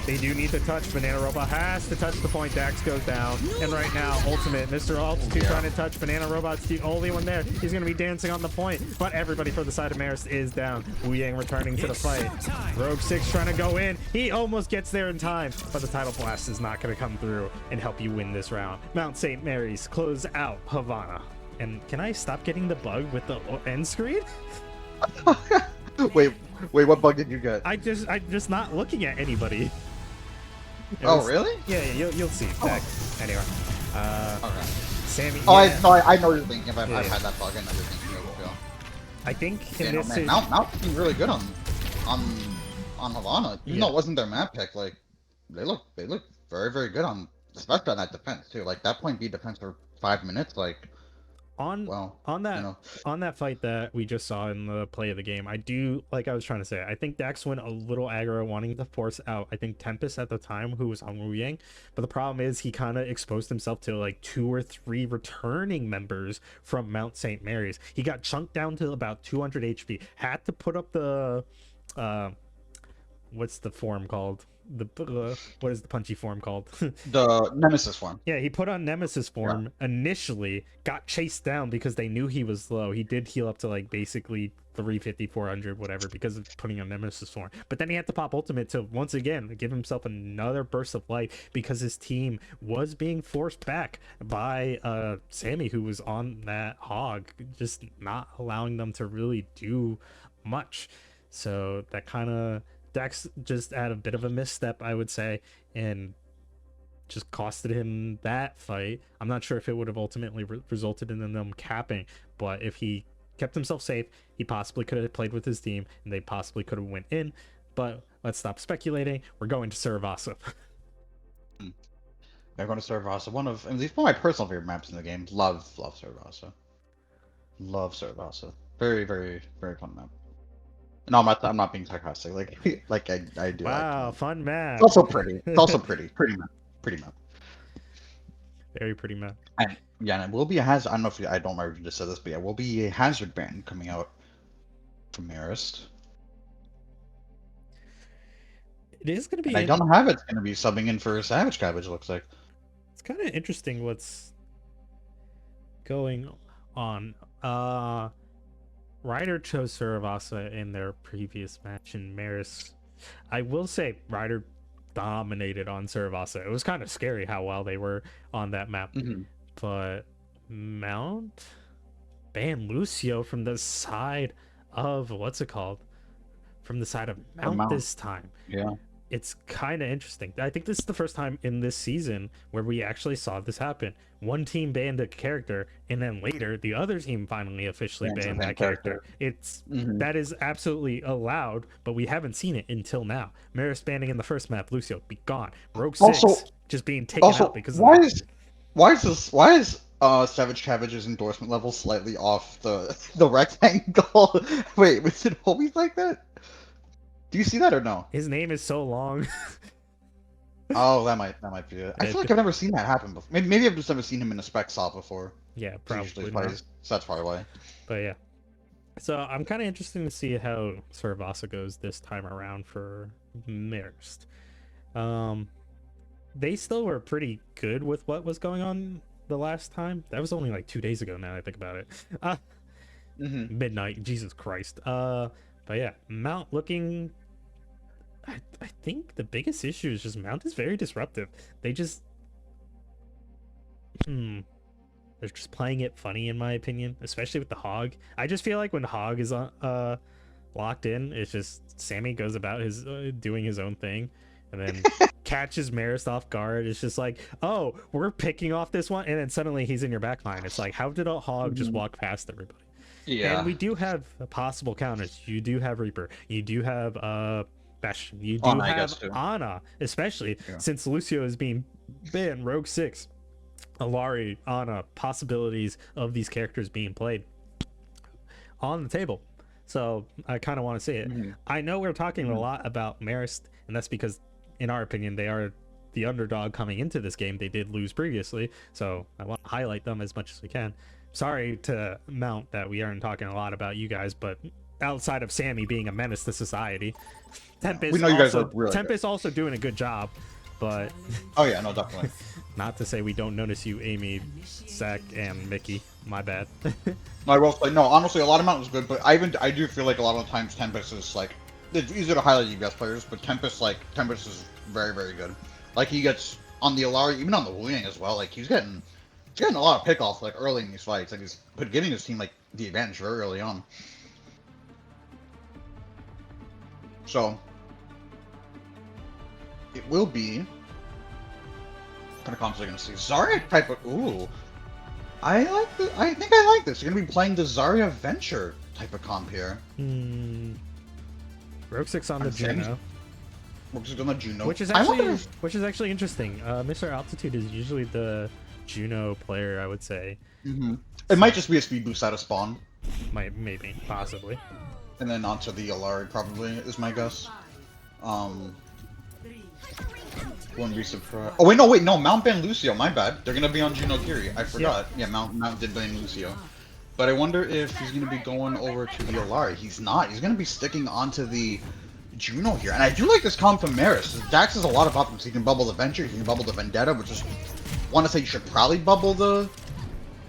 they do need to touch. Banana Robot has to touch the point. Dax goes down. And right now, ultimate, Mr. Altitude trying to touch. Banana Robot's the only one there. He's going to be dancing on the point. But everybody for the side of MARIST is down. Wu Yang returning to the fight. Rogue 6 trying to go in. He almost gets there in time. But the Tidal Blast is not going to come through and help you win this round. Mount St. Mary's close out Havana. And can I stop getting the bug with the end screen? wait, what bug did you get? I'm just not looking at anybody. Really? Yeah, you'll see. Anyway, okay. Sammy. Oh, I know what you're thinking. I've had that bug. I know you're thinking of it. I think in this Mount's been really good on Havana. Even though it wasn't their map pick, like they look very, very good on, especially on that defense too. Like that point B defense for 5 minutes, like. On that fight that we just saw in the play of the game, I was trying to say, I think Dax went a little aggro wanting to force out, I think Tempest at the time, who was on Wu Yang, but the problem is he kind of exposed himself to like 2 or 3 returning members from Mount St. Mary's. He got chunked down to about 200 HP, had to put up the what's the form called? What is the punchy form called? The Nemesis form. Yeah, he put on Nemesis form initially, got chased down because they knew he was low. He did heal up to like basically 350, 400, whatever, because of putting on Nemesis form. But then he had to pop ultimate to once again give himself another burst of life because his team was being forced back by Sammy, who was on that Hog, just not allowing them to really do much. So that kind of Dax just had a bit of a misstep, I would say, and just costed him that fight. I'm not sure if it would have ultimately resulted in them capping, but if he kept himself safe, he possibly could have played with his team, and they possibly could have went in. But let's stop speculating. We're going to Saravasa. They're going to Saravasa. One of my personal favorite maps in the game. Love Saravasa. Love Saravasa. Very, very, very fun map. No, I'm not being sarcastic. Like I do. Wow, fun map. It's also pretty. It's also pretty. Pretty map. Very pretty map. And yeah, and it will be a hazard. I don't know if I don't remember if you just said this, but yeah, will be a hazard ban coming out from MARIST. It is going to be. And I don't have it's going to be subbing in for Savage Cabbage. Looks like. It's kind of interesting what's going on. Ryder chose Saravasa in their previous match, and MARIST I will say Ryder dominated on Saravasa. It was kind of scary how well they were on that map. But Mount banned Lucio from the side of what's it called? From the side of Mount this time. Yeah. It's kind of interesting. I think this is the first time in this season where we actually saw this happen. One team banned a character, and then later the other team finally officially banned that character. It's that is absolutely allowed, but we haven't seen it until now. MARIST banning in the first map, Lucio be gone. Rogue 6 just being taken out because why is Savage Cabbage's endorsement level slightly off the rectangle? Wait, was it always like that? Do you see that or no? his name is so long. Oh, that might be it. I feel like I've never seen that happen before. Maybe I've just never seen him in a spec saw before. Yeah, He probably usually not. plays, so that's probably why. But yeah. So I'm kind of interested to see how Saravasa goes this time around for MARIST. They still were pretty good with what was going on the last time. That was only like 2 days ago now I think about it. Midnight, Jesus Christ. But yeah, Mount looking... I think the biggest issue is just Mount is very disruptive. They just... They're just playing it funny in my opinion, especially with the Hog. I just feel like when Hog is locked in, it's just Sammy goes about his doing his own thing, and then catches MARIST off guard. It's just like, oh, we're picking off this one, and then suddenly he's in your back line. It's like, how did a Hog just walk past everybody? Yeah. And we do have possible counters. You do have Reaper. You do have Bastion. You do have Ana, especially since Lucio is being banned. Rogue 6, Alari, Ana, possibilities of these characters being played on the table. So I kind of want to see it. I know we're talking a lot about MARIST, and that's because, in our opinion, they are the underdog coming into this game. They did lose previously, so I want to highlight them as much as we can. Sorry to Mount that we aren't talking a lot about you guys, but outside of Sammy being a menace to society, Tempest, we know you guys are really Tempest also doing a good job, but oh yeah, no, definitely. not to say we don't notice you, Amy, Zach, and Mickey. My bad. No, I will say, no, honestly, a lot of Mount was good, but I do feel like a lot of the times Tempest is like, it's easier to highlight you best players, but Tempest is very, very good. Like, he gets on the Alari, even on the Wu Yang as well, like, he's getting a lot of pickoffs, like, early in these fights. Like, he's giving his team, like, the advantage very early on. So, it will be... What kind of comps are going to see? Zarya type of... Ooh. I think I like this. You're going to be playing the Zarya Venture type of comp here. Rogue 6 on the Juno. Rogue 6 on the Juno. Which is actually interesting. Mr. Altitude is usually the Juno player, I would say. It might just be a speed boost out of spawn. Maybe, possibly. And then onto the Alari, probably, is my guess. Wouldn't be surprised. Oh, wait, no, Mount banned Lucio, my bad. They're gonna be on Juno Kiri. I forgot. Yeah, Mount did ban Lucio. But I wonder if he's gonna be going over to the Alari. He's not. He's gonna be sticking onto the Juno here. And I do like this comp from MARIST. Dax has a lot of options. He can bubble the Venture, he can bubble the Vendetta, which is... want to say you should probably bubble the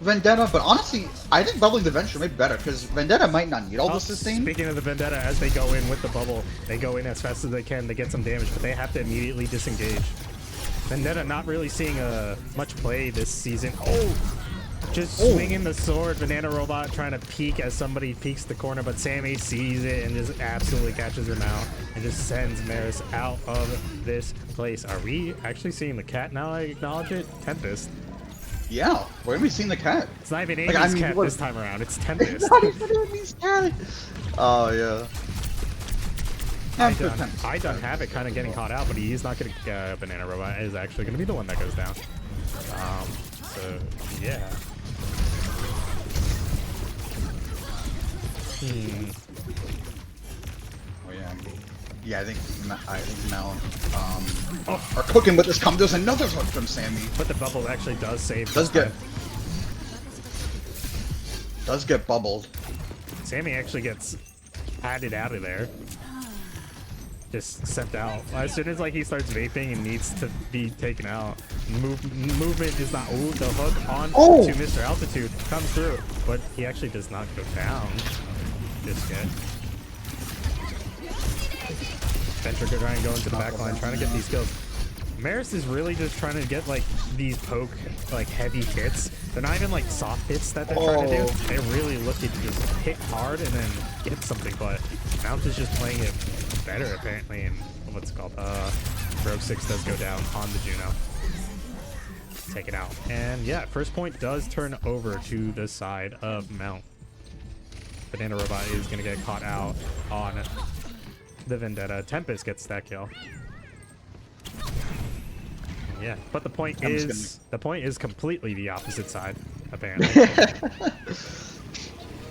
Vendetta, but honestly, I think bubbling the Venture may be better, because Vendetta might not need all the sustain. Speaking of the Vendetta, as they go in with the bubble, they go in as fast as they can, they get some damage, but they have to immediately disengage. Vendetta not really seeing much play this season. Oh! Just swinging the sword, Banana Robot trying to peek as somebody peeks the corner, but Sammy sees it and just absolutely catches him out and just sends MARIST out of this place. Are we actually seeing the cat now? I acknowledge it. Tempest. Yeah, where have we seen the cat? It's not even Amy's cat this time around. It's Tempest. It's not even Amy's cat. Oh yeah. I don't have it kind of getting caught out, but he's not going to Banana Robot is actually going to be the one that goes down. So yeah. Oh yeah. Yeah, I think Mount are cooking with this comp. There's another hook from Sammy. But the bubble actually does save. Does get bubbled. Sammy actually gets padded out of there. Just sent out. As soon as he starts vaping and needs to be taken out, movement is not. Ooh, the hook on to Mr. Altitude comes through, but he actually does not go down just yet. Venture trying to go into the back line, trying to get these kills. MARIST is really just trying to get like these poke like heavy hits. They're not even like soft hits that they're trying to do. They're really looking to just hit hard and then get something. But Mount is just playing it better apparently. And what's it called? Rogue 6 does go down on the Juno. Take it out. And yeah, first point does turn over to the side of Mount. Banana Robot is gonna get caught out on the Vendetta. Tempest gets that kill. Yeah, but the point is completely the opposite side, apparently.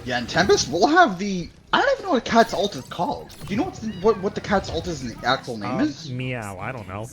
Yeah, and Tempest will have the. I don't even know what Cat's ult is called. Do you know what the Cat's ult is in the actual name is? Meow. I don't know.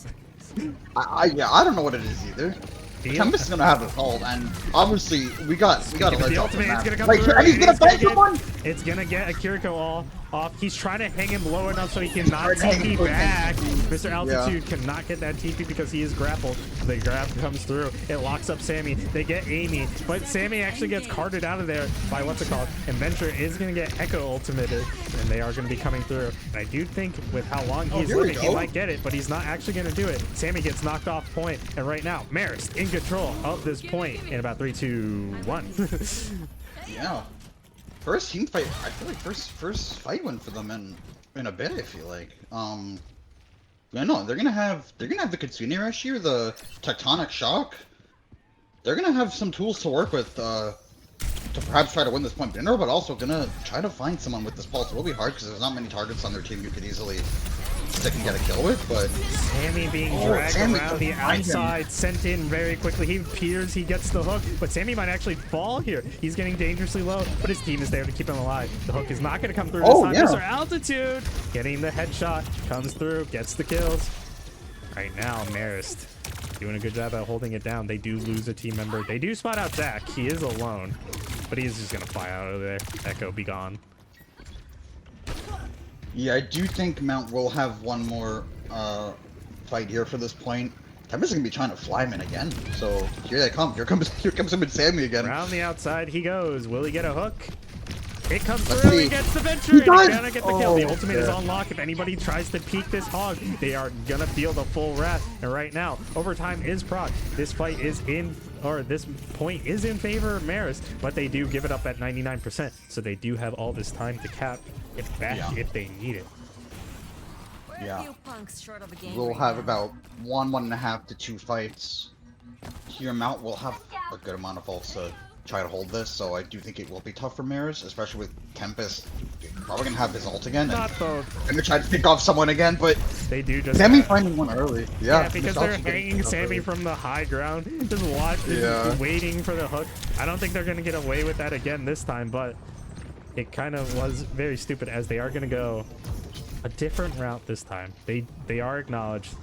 Yeah, I don't know what it is either. Tempest is gonna have his ult, and obviously we got a the ultimate. It's gonna come Wait, through. and he's gonna fight someone. It's gonna get a Kiriko all off. He's trying to hang him low enough so he cannot TP back. Mr. Altitude cannot get that TP because he is grappled. The grab comes through. It locks up Sammy. They get Amy, but Sammy actually gets carted out of there by what's it called. And Venture is gonna get Echo ultimated, and they are gonna be coming through. And I do think with how long he's living, he might get it, but he's not actually gonna do it. Sammy gets knocked off point, and right now MARIST in control of this point in about 3, 2, 1. Yeah. First team fight. I feel like first fight win for them in a bit. I feel like. I know they're gonna have the Kitsune Rush here, the Tectonic Shock. They're gonna have some tools to work with to perhaps try to win this point dinner, but also gonna try to find someone with this pulse. It will be hard because there's not many targets on their team you could easily stick and get a kill with. But Sammy being dragged around the outside, sent in very quickly. He appears, he gets the hook, but Sammy might actually fall here. He's getting dangerously low, but his team is there to keep him alive. The hook is not going to come through this time. Mr. Altitude getting the headshot, comes through, gets the kills. Right now, MARIST doing a good job at holding it down. They do lose a team member. They do spot out Dak. He is alone, but he's just going to fly out of there. Echo be gone. Yeah, I do think Mount will have one more fight here for this point. Tempest is gonna be trying to fly him in again. So here they come. Here comes him and Sammy again. Around the outside he goes. Will he get a hook? It comes Let's through. see. He gets the Venture. And he's gonna get the kill. The Oh, ultimate is yeah. on lock. If anybody tries to peek this hog, they are gonna feel the full wrath. And right now, overtime is proc. This fight is in, or this point is in favor of MARIST, but they do give it up at 99%. So they do have all this time to cap it back if they need it. Yeah. We'll have about 1.5 to 2 fights. Here, Mount will have a good amount of ults to try to hold this, so I do think it will be tough for MARIST, especially with Tempest probably gonna have his ult again. Not both. Gonna try to pick off someone again, but They do just Sammy finding one early. Yeah, because they're hanging Sammy from the high ground, just watching, waiting for the hook. I don't think they're gonna get away with that again this time, but it kind of was very stupid as they are gonna go a different route this time. They are acknowledged.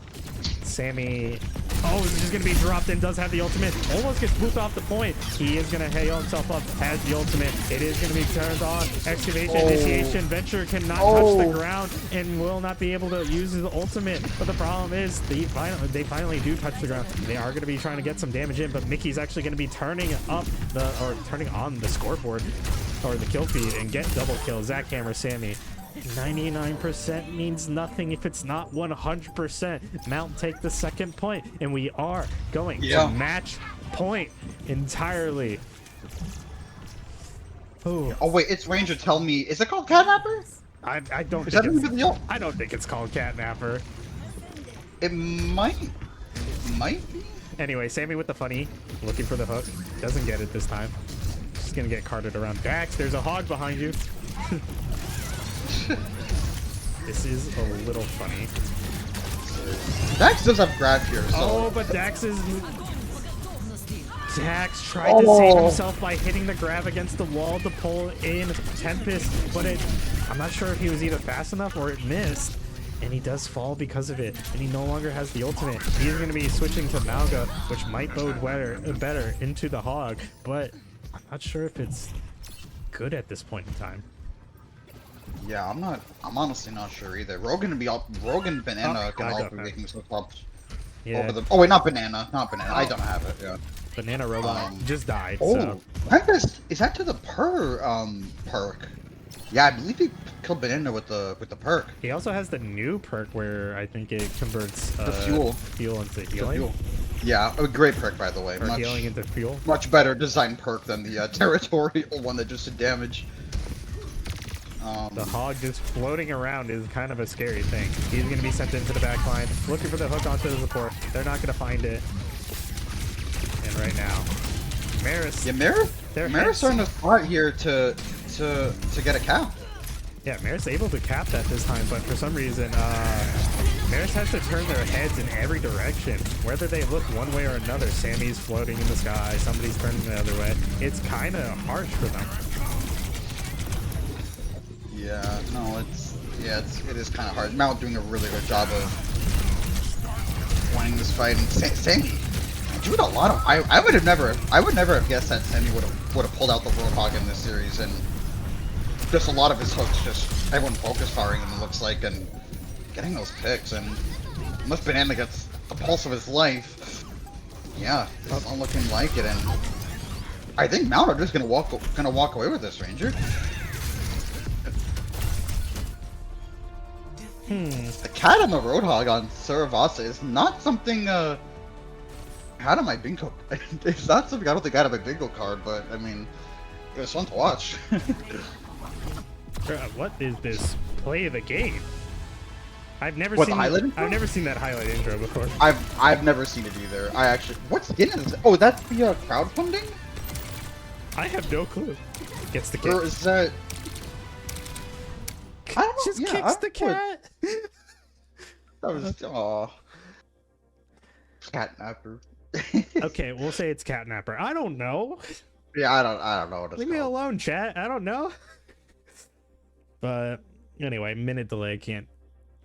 Sammy, this is just gonna be dropped in, does have the ultimate, almost gets moved off the point. He is gonna heal himself up, has the ultimate. It is gonna be turned on. Excavation, initiation, Venture cannot touch the ground and will not be able to use his ultimate. But the problem is they finally do touch the ground. They are gonna be trying to get some damage in, but Mickey's actually gonna be turning on the scoreboard or the kill feed and get double kill. Zach Hammer, Sammy. 99% means nothing if it's not 100%. Mount take the second point, and we are going to match point entirely. Oh wait, it's Ranger. Tell me, is it called Catnapper? I don't Is that think even the ult? I don't think it's called Catnapper. It might be. Anyway, Sammy with the funny, looking for the hook, doesn't get it this time. Just gonna get carted around. Dax, there's a hog behind you. This is a little funny. Dax does have grab here, so. But Dax tried to save himself by hitting the grab against the wall to pull in Tempest, but I'm not sure if he was either fast enough or it missed. And he does fall because of it, and he no longer has the ultimate. He's going to be switching to Malga, which might bode better into the hog, but I'm not sure if it's good at this point in time. Yeah, I'm honestly not sure either. Rogan Banana can all be making some ups over the. Oh wait, not Banana. I don't have it. Yeah. Banana Robot just died. So. Tempest, is that to the perk? Yeah, I believe he killed Banana with the perk. He also has the new perk where I think it converts The fuel. fuel into The healing. fuel. Yeah, a great perk, by the way. Or healing into fuel. Much better design perk than the territorial one that just did damage. The hog just floating around is kind of a scary thing. He's going to be sent into the back line, looking for the hook onto the support. They're not going to find it. And right now, MARIST. Yeah, MARIST are in a spot here to get a cap. Yeah, MARIST able to cap that this time, but for some reason, MARIST has to turn their heads in every direction. Whether they look one way or another, Sammy's floating in the sky, somebody's turning the other way. It's kind of harsh for them. Yeah, no, it is kind of hard. Mount doing a really good job of winning this fight, and Sammy doing a lot of. I would never have guessed that Sammy would have pulled out the Roadhog in this series, and just a lot of his hooks, just everyone focus firing him, it looks like, and getting those picks, and unless Banana gets the pulse of his life, yeah, it's not looking like it, and I think Mount are just gonna walk away with this, Ranger. The cat on the Roadhog on Saravasa is not something out of my bingo. It's not something I don't think out of my bingo card, but I mean, it's fun to watch. What is this play of the game? I've never What, seen the highlight intro? I've never seen that highlight intro before. I've never seen it either. I actually, what skin is it? Oh, that's the crowdfunding? I have no clue. Gets the kick. Or is that? I don't know. Just Yeah, kicks the cat. That was catnapper. Okay, we'll say it's catnapper. I don't know. Yeah, I don't know what it's Leave me called. alone, chat. I don't know. But anyway, minute delay, can't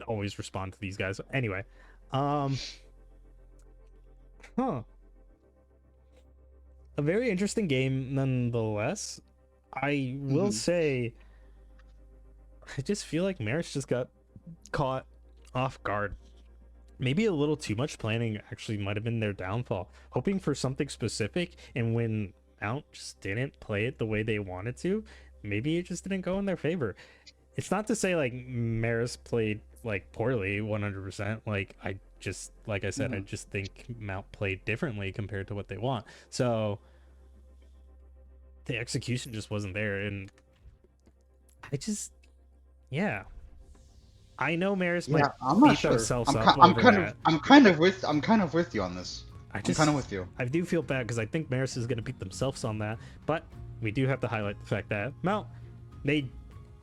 always respond to these guys. Anyway, a very interesting game nonetheless. I will say, I just feel like MARIST just got caught off guard. Maybe a little too much planning actually might have been their downfall. Hoping for something specific, and when Mount just didn't play it the way they wanted to, maybe it just didn't go in their favor. It's not to say like MARIST played like poorly 100%. Like I said, I just think Mount played differently compared to what they want. So the execution just wasn't there, and I know MARIST might I'm not beat sure. themselves up I'm over kind that. of with you on this. I'm kind of with you. I do feel bad because I think MARIST is going to beat themselves on that, but we do have to highlight the fact that Mount, they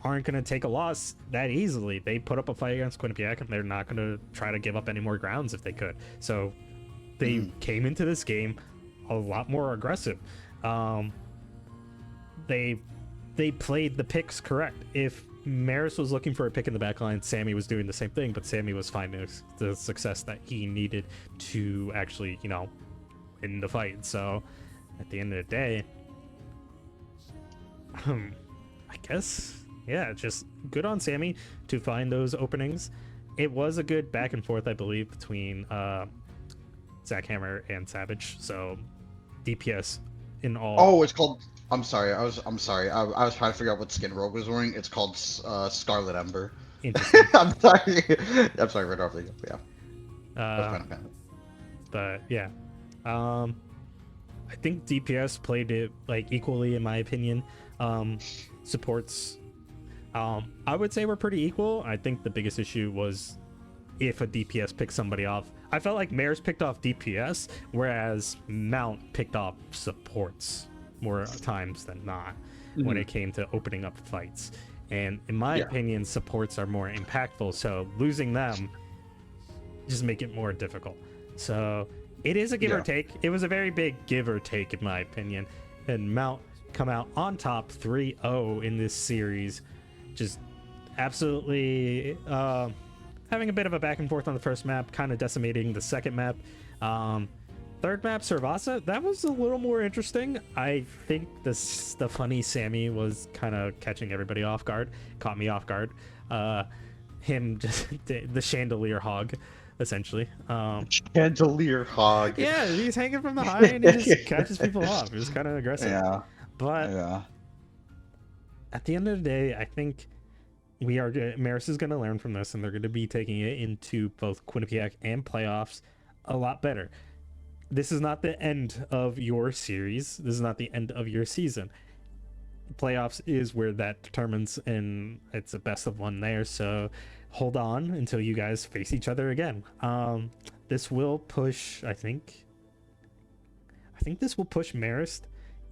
aren't going to take a loss that easily. They put up a fight against Quinnipiac, and they're not going to try to give up any more grounds if they could. So they came into this game a lot more aggressive. They played the picks correct. If MARIST was looking for a pick in the back line, Sammy was doing the same thing, but Sammy was finding the success that he needed to actually, win the fight. So at the end of the day, I guess, yeah, just good on Sammy to find those openings. It was a good back and forth, I believe, between Zach Hammer and Savage. So DPS in all. Oh, it's called. I'm sorry. I'm sorry. I was trying to figure out what skin Rogue was wearing. It's called Scarlet Ember. Interesting. I'm sorry. I'm sorry. Right off the yeah. That's kind of But yeah, I think DPS played it like equally in my opinion. Supports, I would say we're pretty equal. I think the biggest issue was if a DPS picked somebody off. I felt like MARIST picked off DPS, whereas Mount picked off supports more times than not when it came to opening up fights. And in my opinion, supports are more impactful, so losing them just make it more difficult. So it is a give or take. It was a very big give or take in my opinion. And Mount come out on top 3-0 in this series, just absolutely having a bit of a back and forth on the first map, kind of decimating the second map. Third map, Saravasa, that was a little more interesting. I think the funny Sammy was kind of catching everybody off guard, caught me off guard. Him just the chandelier hog, essentially. Chandelier hog. Yeah, he's hanging from the high and he just catches people off. It was kind of aggressive. Yeah. But yeah. at the end of the day, I think Marist is going to learn from this, and they're going to be taking it into both Quinnipiac and playoffs a lot better. This is not the end of your series. This is not the end of your season. Playoffs is where that determines, and it's a best of one there. So hold on until you guys face each other again. This will push, I think this will push Marist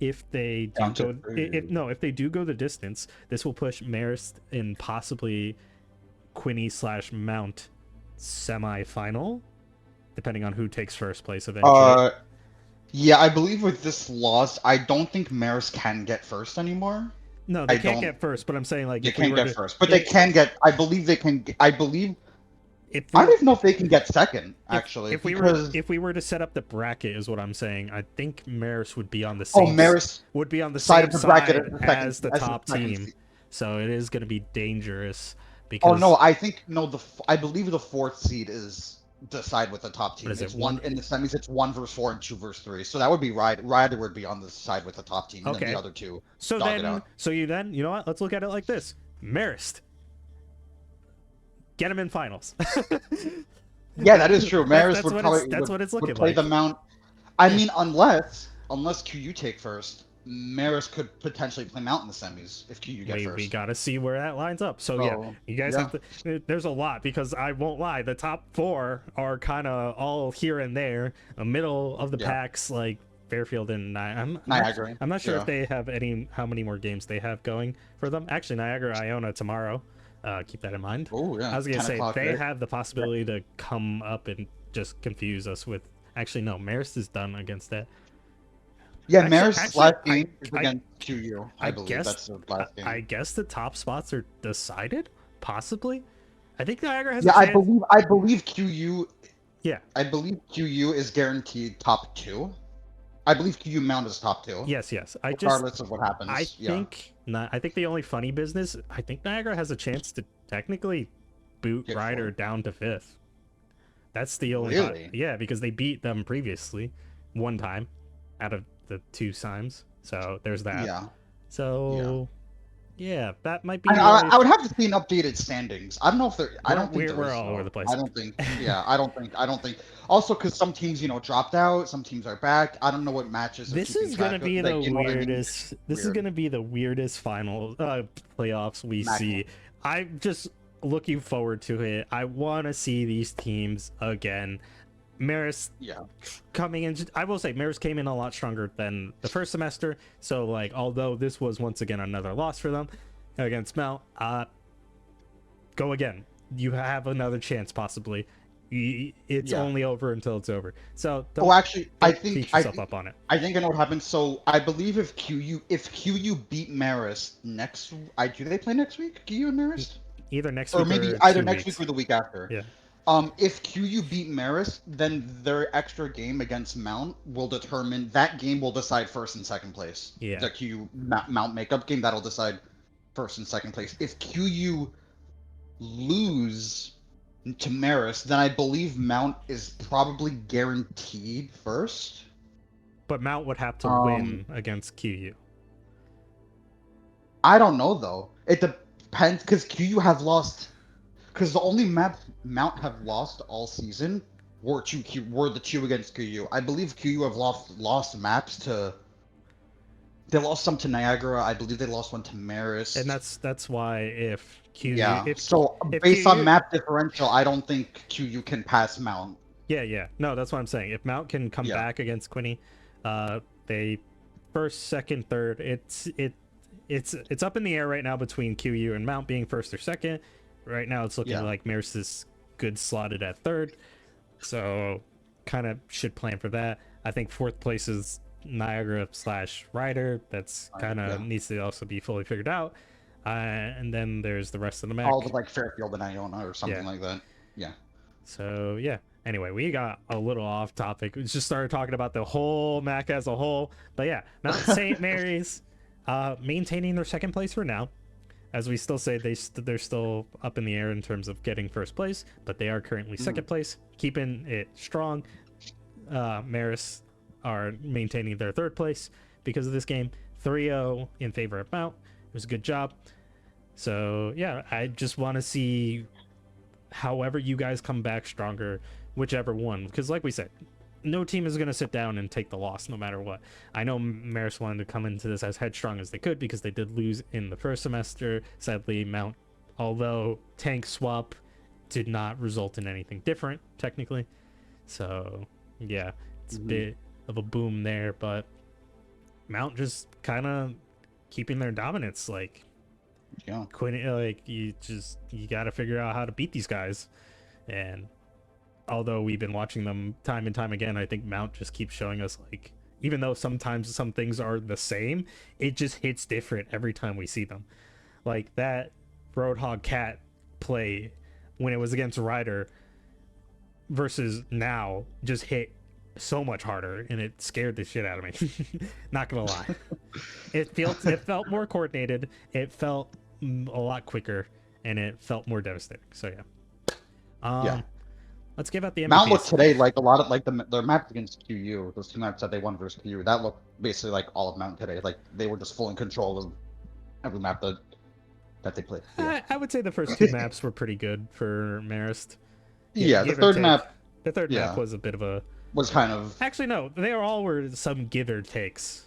if they do if they do go the distance. This will push Marist in possibly Quinny/Mount semi-final, depending on who takes first place eventually. Yeah, I believe with this loss, I don't think Marist can get first anymore. No, they can't get first, but I'm saying like they can't get first, but they can get. I believe they can. I believe. I don't even know if they can get second. Actually, if we were to set up the bracket, is what I'm saying. I think Marist would be on the same. Marist would be on the side same of the side bracket as the top team. So it is going to be dangerous. Because... Oh no, I think no. I believe the fourth seed is decide with the top team. It's one in the semis. It's 1 versus 4 and 2 versus 3. So that would be Ryder would be on the side with the top team, and then the other two. So you know what? Let's look at it like this: Marist, get him in finals. Yeah, that is true. Marist would probably that's what it's looking would play like. the Mount. I mean, unless QU take first, Marist could potentially play Mount in the semis if QU get first. We gotta see where that lines up. So yeah, you guys have to. There's a lot, because I won't lie, the top 4 are kind of all here and there. The middle of the packs, like Fairfield and Niagara. I'm not sure if they have how many more games they have going for them. Actually, Niagara Iona tomorrow. Keep that in mind. Oh yeah. I was gonna say they have the possibility to come up and just confuse us with. Actually, no, Marist is done against that. Yeah, Marist's last game is against QU. I believe that's the last game. I guess the top spots are decided, possibly. I think Niagara has. Yeah, I believe QU. Yeah, I believe QU is guaranteed top 2. I believe QU Mount is top 2. Yes. Regardless of what happens. I think the only funny business. I think Niagara has a chance to technically boot Ryder down to 5th. That's the only. Really? Yeah, because they beat them previously, one time, out of the 2 times. So there's that. Yeah. So. Yeah, that might be. I would have to see an updated standings. I don't know if they're. I don't think we're all over the place. I don't think. Yeah, I don't think. Also, because some teams, dropped out. Some teams are back. I don't know what matches. This is gonna be the weirdest. This is gonna be the weirdest final playoffs we see. I'm just looking forward to it. I want to see these teams again. Marist coming in, I will say Marist came in a lot stronger than the first semester. So like, although this was once again another loss for them against Mount, go again. You have another chance possibly. It's only over until it's over. So I think beat yourself up on it. I think I know what happened. So I believe if QU beat Marist next, do they play next week? QU and Marist? Either next week or maybe either next week or the week after. Yeah. If QU beat Marist, then their extra game against Mount will determine that game will decide first and second place. Yeah. The QU Mount makeup game that'll decide first and second place. If QU lose to Marist, then I believe Mount is probably guaranteed first. But Mount would have to win against QU. I don't know though. It depends because QU have lost. Because the only maps Mount have lost all season were the 2 against QU. I believe QU have lost maps to. They lost some to Niagara. I believe they lost one to Marist. And that's why if QU. Yeah. Based on map differential, I don't think QU can pass Mount. Yeah. No, that's what I'm saying. If Mount can come back against Quinny, they first, second, third. It's up in the air right now between QU and Mount being first or second. Right now, it's looking like Marist is good slotted at third, so kind of should plan for that. I think 4th place is Niagara/Ryder. That's kind of needs to also be fully figured out. And then there's the rest of the MAAC. All like Fairfield and Iona or something like that. Yeah. So yeah. Anyway, we got a little off topic. We just started talking about the whole MAAC as a whole, but yeah, Mount St. Mary's maintaining their second place for now. As we still say, they're still up in the air in terms of getting first place, but they are currently second place, keeping it strong. Marist are maintaining their third place because of this game. 3-0 in favor of Mount. It was a good job. So yeah, I just want to see however you guys come back stronger, whichever one, because like we said, no team is going to sit down and take the loss no matter what. I know Marist wanted to come into this as headstrong as they could because they did lose in the first semester. Sadly, Mount, although tank swap did not result in anything different technically, so yeah, it's a bit of a boom there, but Mount just kind of keeping their dominance. Like, Yeah. like you got to figure out how to beat these guys. And although we've been watching them time and time again, I think Mount just keeps showing us, like, even though sometimes some things are the same, it just hits different every time we see them. Like that Roadhog Cat play when it was against Ryder versus now just hit so much harder, and it scared the shit out of me. Not gonna lie. It felt more coordinated, it felt a lot quicker, and it felt more devastating. So yeah. Let's give out the MVPs. Mount looked today like a lot of like their maps against QU, those two maps that they won versus QU. That looked basically like all of Mount today. Like they were just full in control of every map that they played. Yeah. I would say the first two maps were pretty good for Marist. Yeah, the third map. The third map was a bit of a. Was kind of. Actually, no, they all were some give or takes.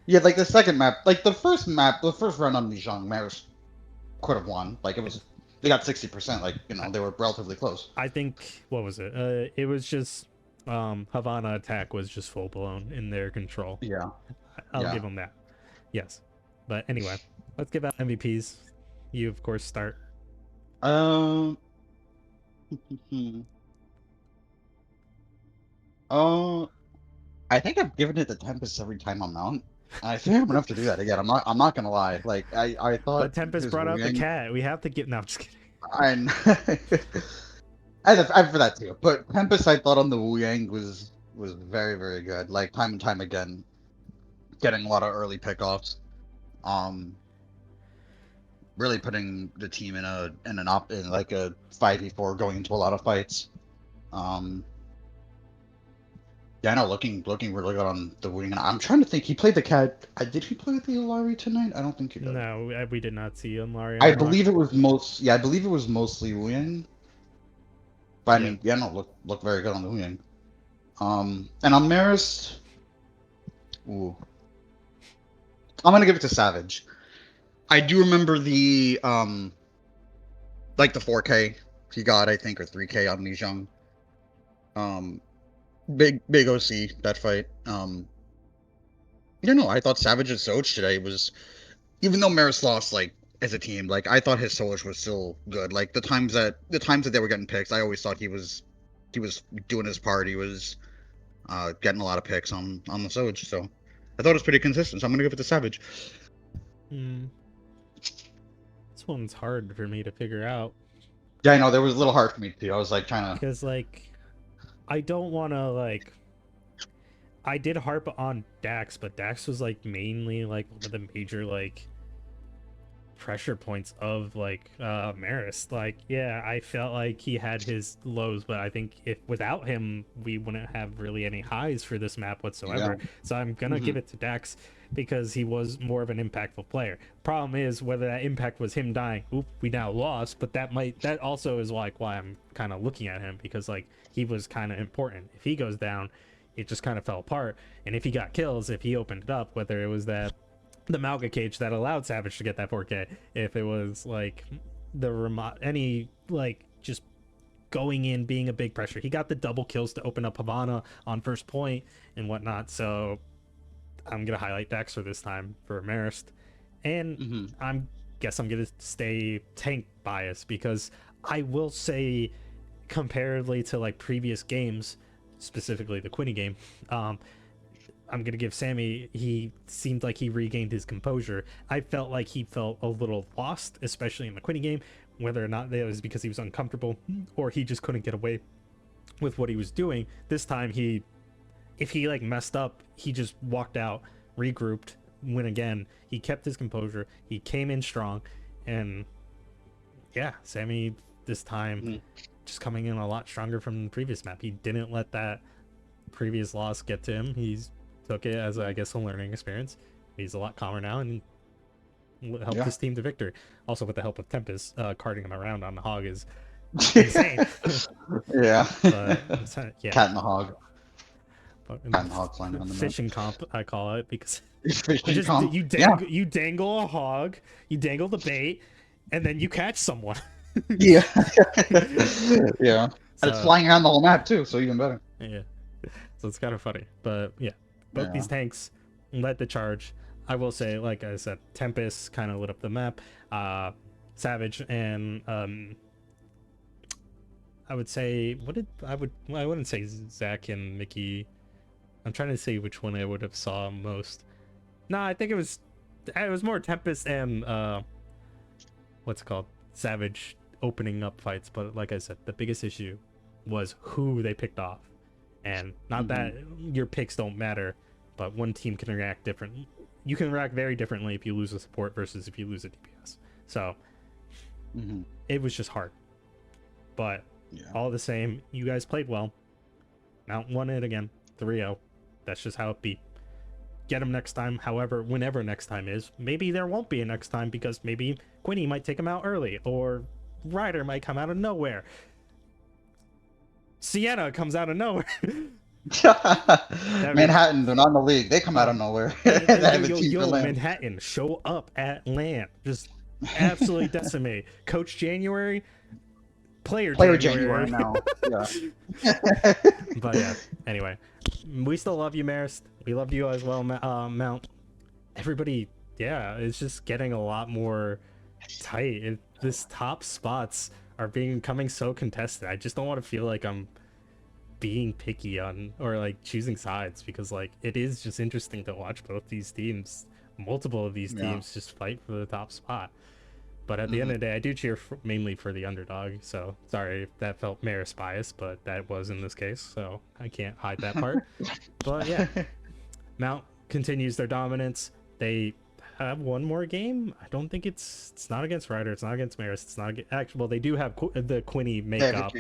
Yeah, like the second map, like the first map, the first run on Mijang, Marist could have won. Like it was. They got 60%. Like, you know, they were relatively close. I think, what was it? It was just Havana attack was just full blown in their control. Yeah. I'll give them that. Yes. But anyway, let's give out MVPs. You, of course, start. I think I've given it the Tempest every time I'm Mount. I think I'm gonna have to do that again. I'm not gonna lie. Like I thought. But Tempest brought out the cat. We have to get. No, I'm just kidding. I for that too. But Tempest, I thought on the Wu Yang was very, very good. Like time and time again, getting a lot of early pickoffs. Really putting the team in like a 5v4, going into a lot of fights. Yeah, I know, looking really good on the wing. I'm trying to think. He played the cat. Did he play the Ilari tonight? I don't think he did. No, we did not see Ilari. I believe it was mostly Wuyang. But I mean, look very good on the Wuyang. And on Marist, I'm gonna give it to Savage. I do remember the like the 4K he got, I think, or 3K on Mijang. Big OC that fight. I thought Savage's Soch today was, even though Marist lost like as a team, like I thought his Soch was still good. Like the times that they were getting picks, I always thought he was doing his part. He was getting a lot of picks on the Soch, so I thought it was pretty consistent. So I'm gonna give it to Savage. This one's hard for me to figure out. Yeah, I know, that was a little hard for me too. I was like trying to, because like I don't want to like. I did harp on Dax, but Dax was like mainly like one of the major like pressure points of like Marist. Like, yeah, I felt like he had his lows, but I think if without him we wouldn't have really any highs for this map whatsoever. Yeah. So I'm gonna give it to Dax because he was more of an impactful player. Problem is whether that impact was him dying. Oop, we now lost, but that also is like why I'm kind of looking at him, because like he was kind of important. If he goes down, it just kind of fell apart. And if he got kills, if he opened it up, whether it was the Malga cage that allowed Savage to get that 4K, if it was like the remote, any like just going in, being a big pressure, he got the double kills to open up Havana on first point and whatnot. So I'm gonna highlight Dexter this time for Marist, and I'm gonna stay tank bias, because I will say, comparatively to like previous games, specifically the Quinny game, I'm gonna give Sammy, he seemed like he regained his composure. I felt like he felt a little lost, especially in the Quinny game, whether or not that was because he was uncomfortable or he just couldn't get away with what he was doing. This time if he like messed up, he just walked out, regrouped, went again. He kept his composure, he came in strong, and yeah, Sammy this time just coming in a lot stronger from the previous map. He didn't let that previous loss get to him. He's took it as, I guess, a learning experience. He's a lot calmer now, and help Yeah. this team to victory. Also, with the help of Tempest, carting him around on the hog is insane. Yeah. But yeah, Cat and the hog. but, Cat and the hog flying on the map. fishing comp, I call it, because Fishing comp. you Yeah. you dangle a hog, you dangle the bait, and then you catch someone. Yeah. Yeah. And it's So flying around the whole map too, so even better. yeah, so it's kind of funny. But yeah, both Yeah. these tanks led the charge. I will say, like I said, Tempest kind of lit up the map. Savage and I would say I wouldn't say Zach and Mickey. I'm trying to say which one I would have saw most. No, I think it was more Tempest and what's it called, Savage opening up fights. But like I said, the biggest issue was who they picked off, and not that your picks don't matter, but one team can react different. You can react very differently if you lose a support versus if you lose a DPS. So it was just hard, but all the same, you guys played well. Mount won it again, 3-0. That's just how it be. Get them next time, however, whenever next time is. Maybe there won't be a next time because maybe Quinny might take him out early, or Ryder might come out of nowhere. Sienna comes out of nowhere. Manhattan, they're not in the league. They come out of nowhere. They have a team for LAN. Manhattan, show up at LAN. Just absolutely decimate. Coach January, player January now. Yeah. But yeah, anyway, we still love you, Marist. We love you as well, Mount. Everybody, yeah, it's just getting a lot more tight. This top spots are becoming so contested. I just don't want to feel like I'm being picky on or like choosing sides, because like it is just interesting to watch both these teams, multiple of these teams just fight for the top spot. But at the end of the day, I do cheer mainly for the underdog. So sorry if that felt Marist bias, but that was in this case, so I can't hide that part. But yeah, Mount continues their dominance. They have one more game. I don't think it's not against Ryder. It's not against Marist. It's not actually. Well, they do have the Quinny makeup,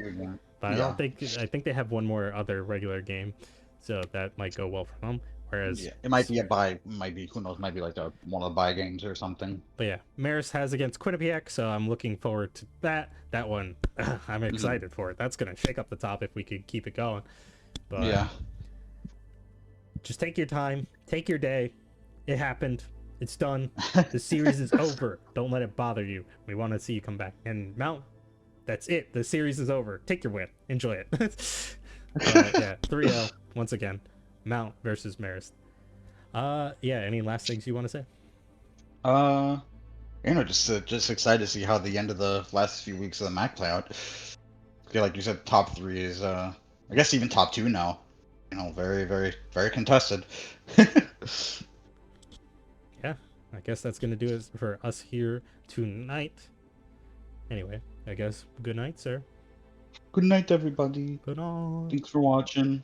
but I think they have one more other regular game, so that might go well for them. Whereas it might be a buy, who knows, might be like one of the buy games or something. But yeah, Marist has against Quinnipiac, so I'm looking forward to that. That one, I'm excited for it. That's gonna shake up the top if we could keep it going. But yeah, just take your time, take your day. It happened. It's done. The series is over. Don't let it bother you. We want to see you come back. And Mount, that's it. The series is over. Take your win. Enjoy it. Yeah, 3-0 once again. Mount versus Marist. Yeah, any last things you want to say? just excited to see how the end of the last few weeks of the MAAC play out. Yeah, like you said, top 3 is I guess even top 2 now. You know, very, very, very contested. Yeah, I guess that's gonna do it for us here tonight. Anyway, I guess good night, sir. Good night, everybody. Good night. Thanks for watching.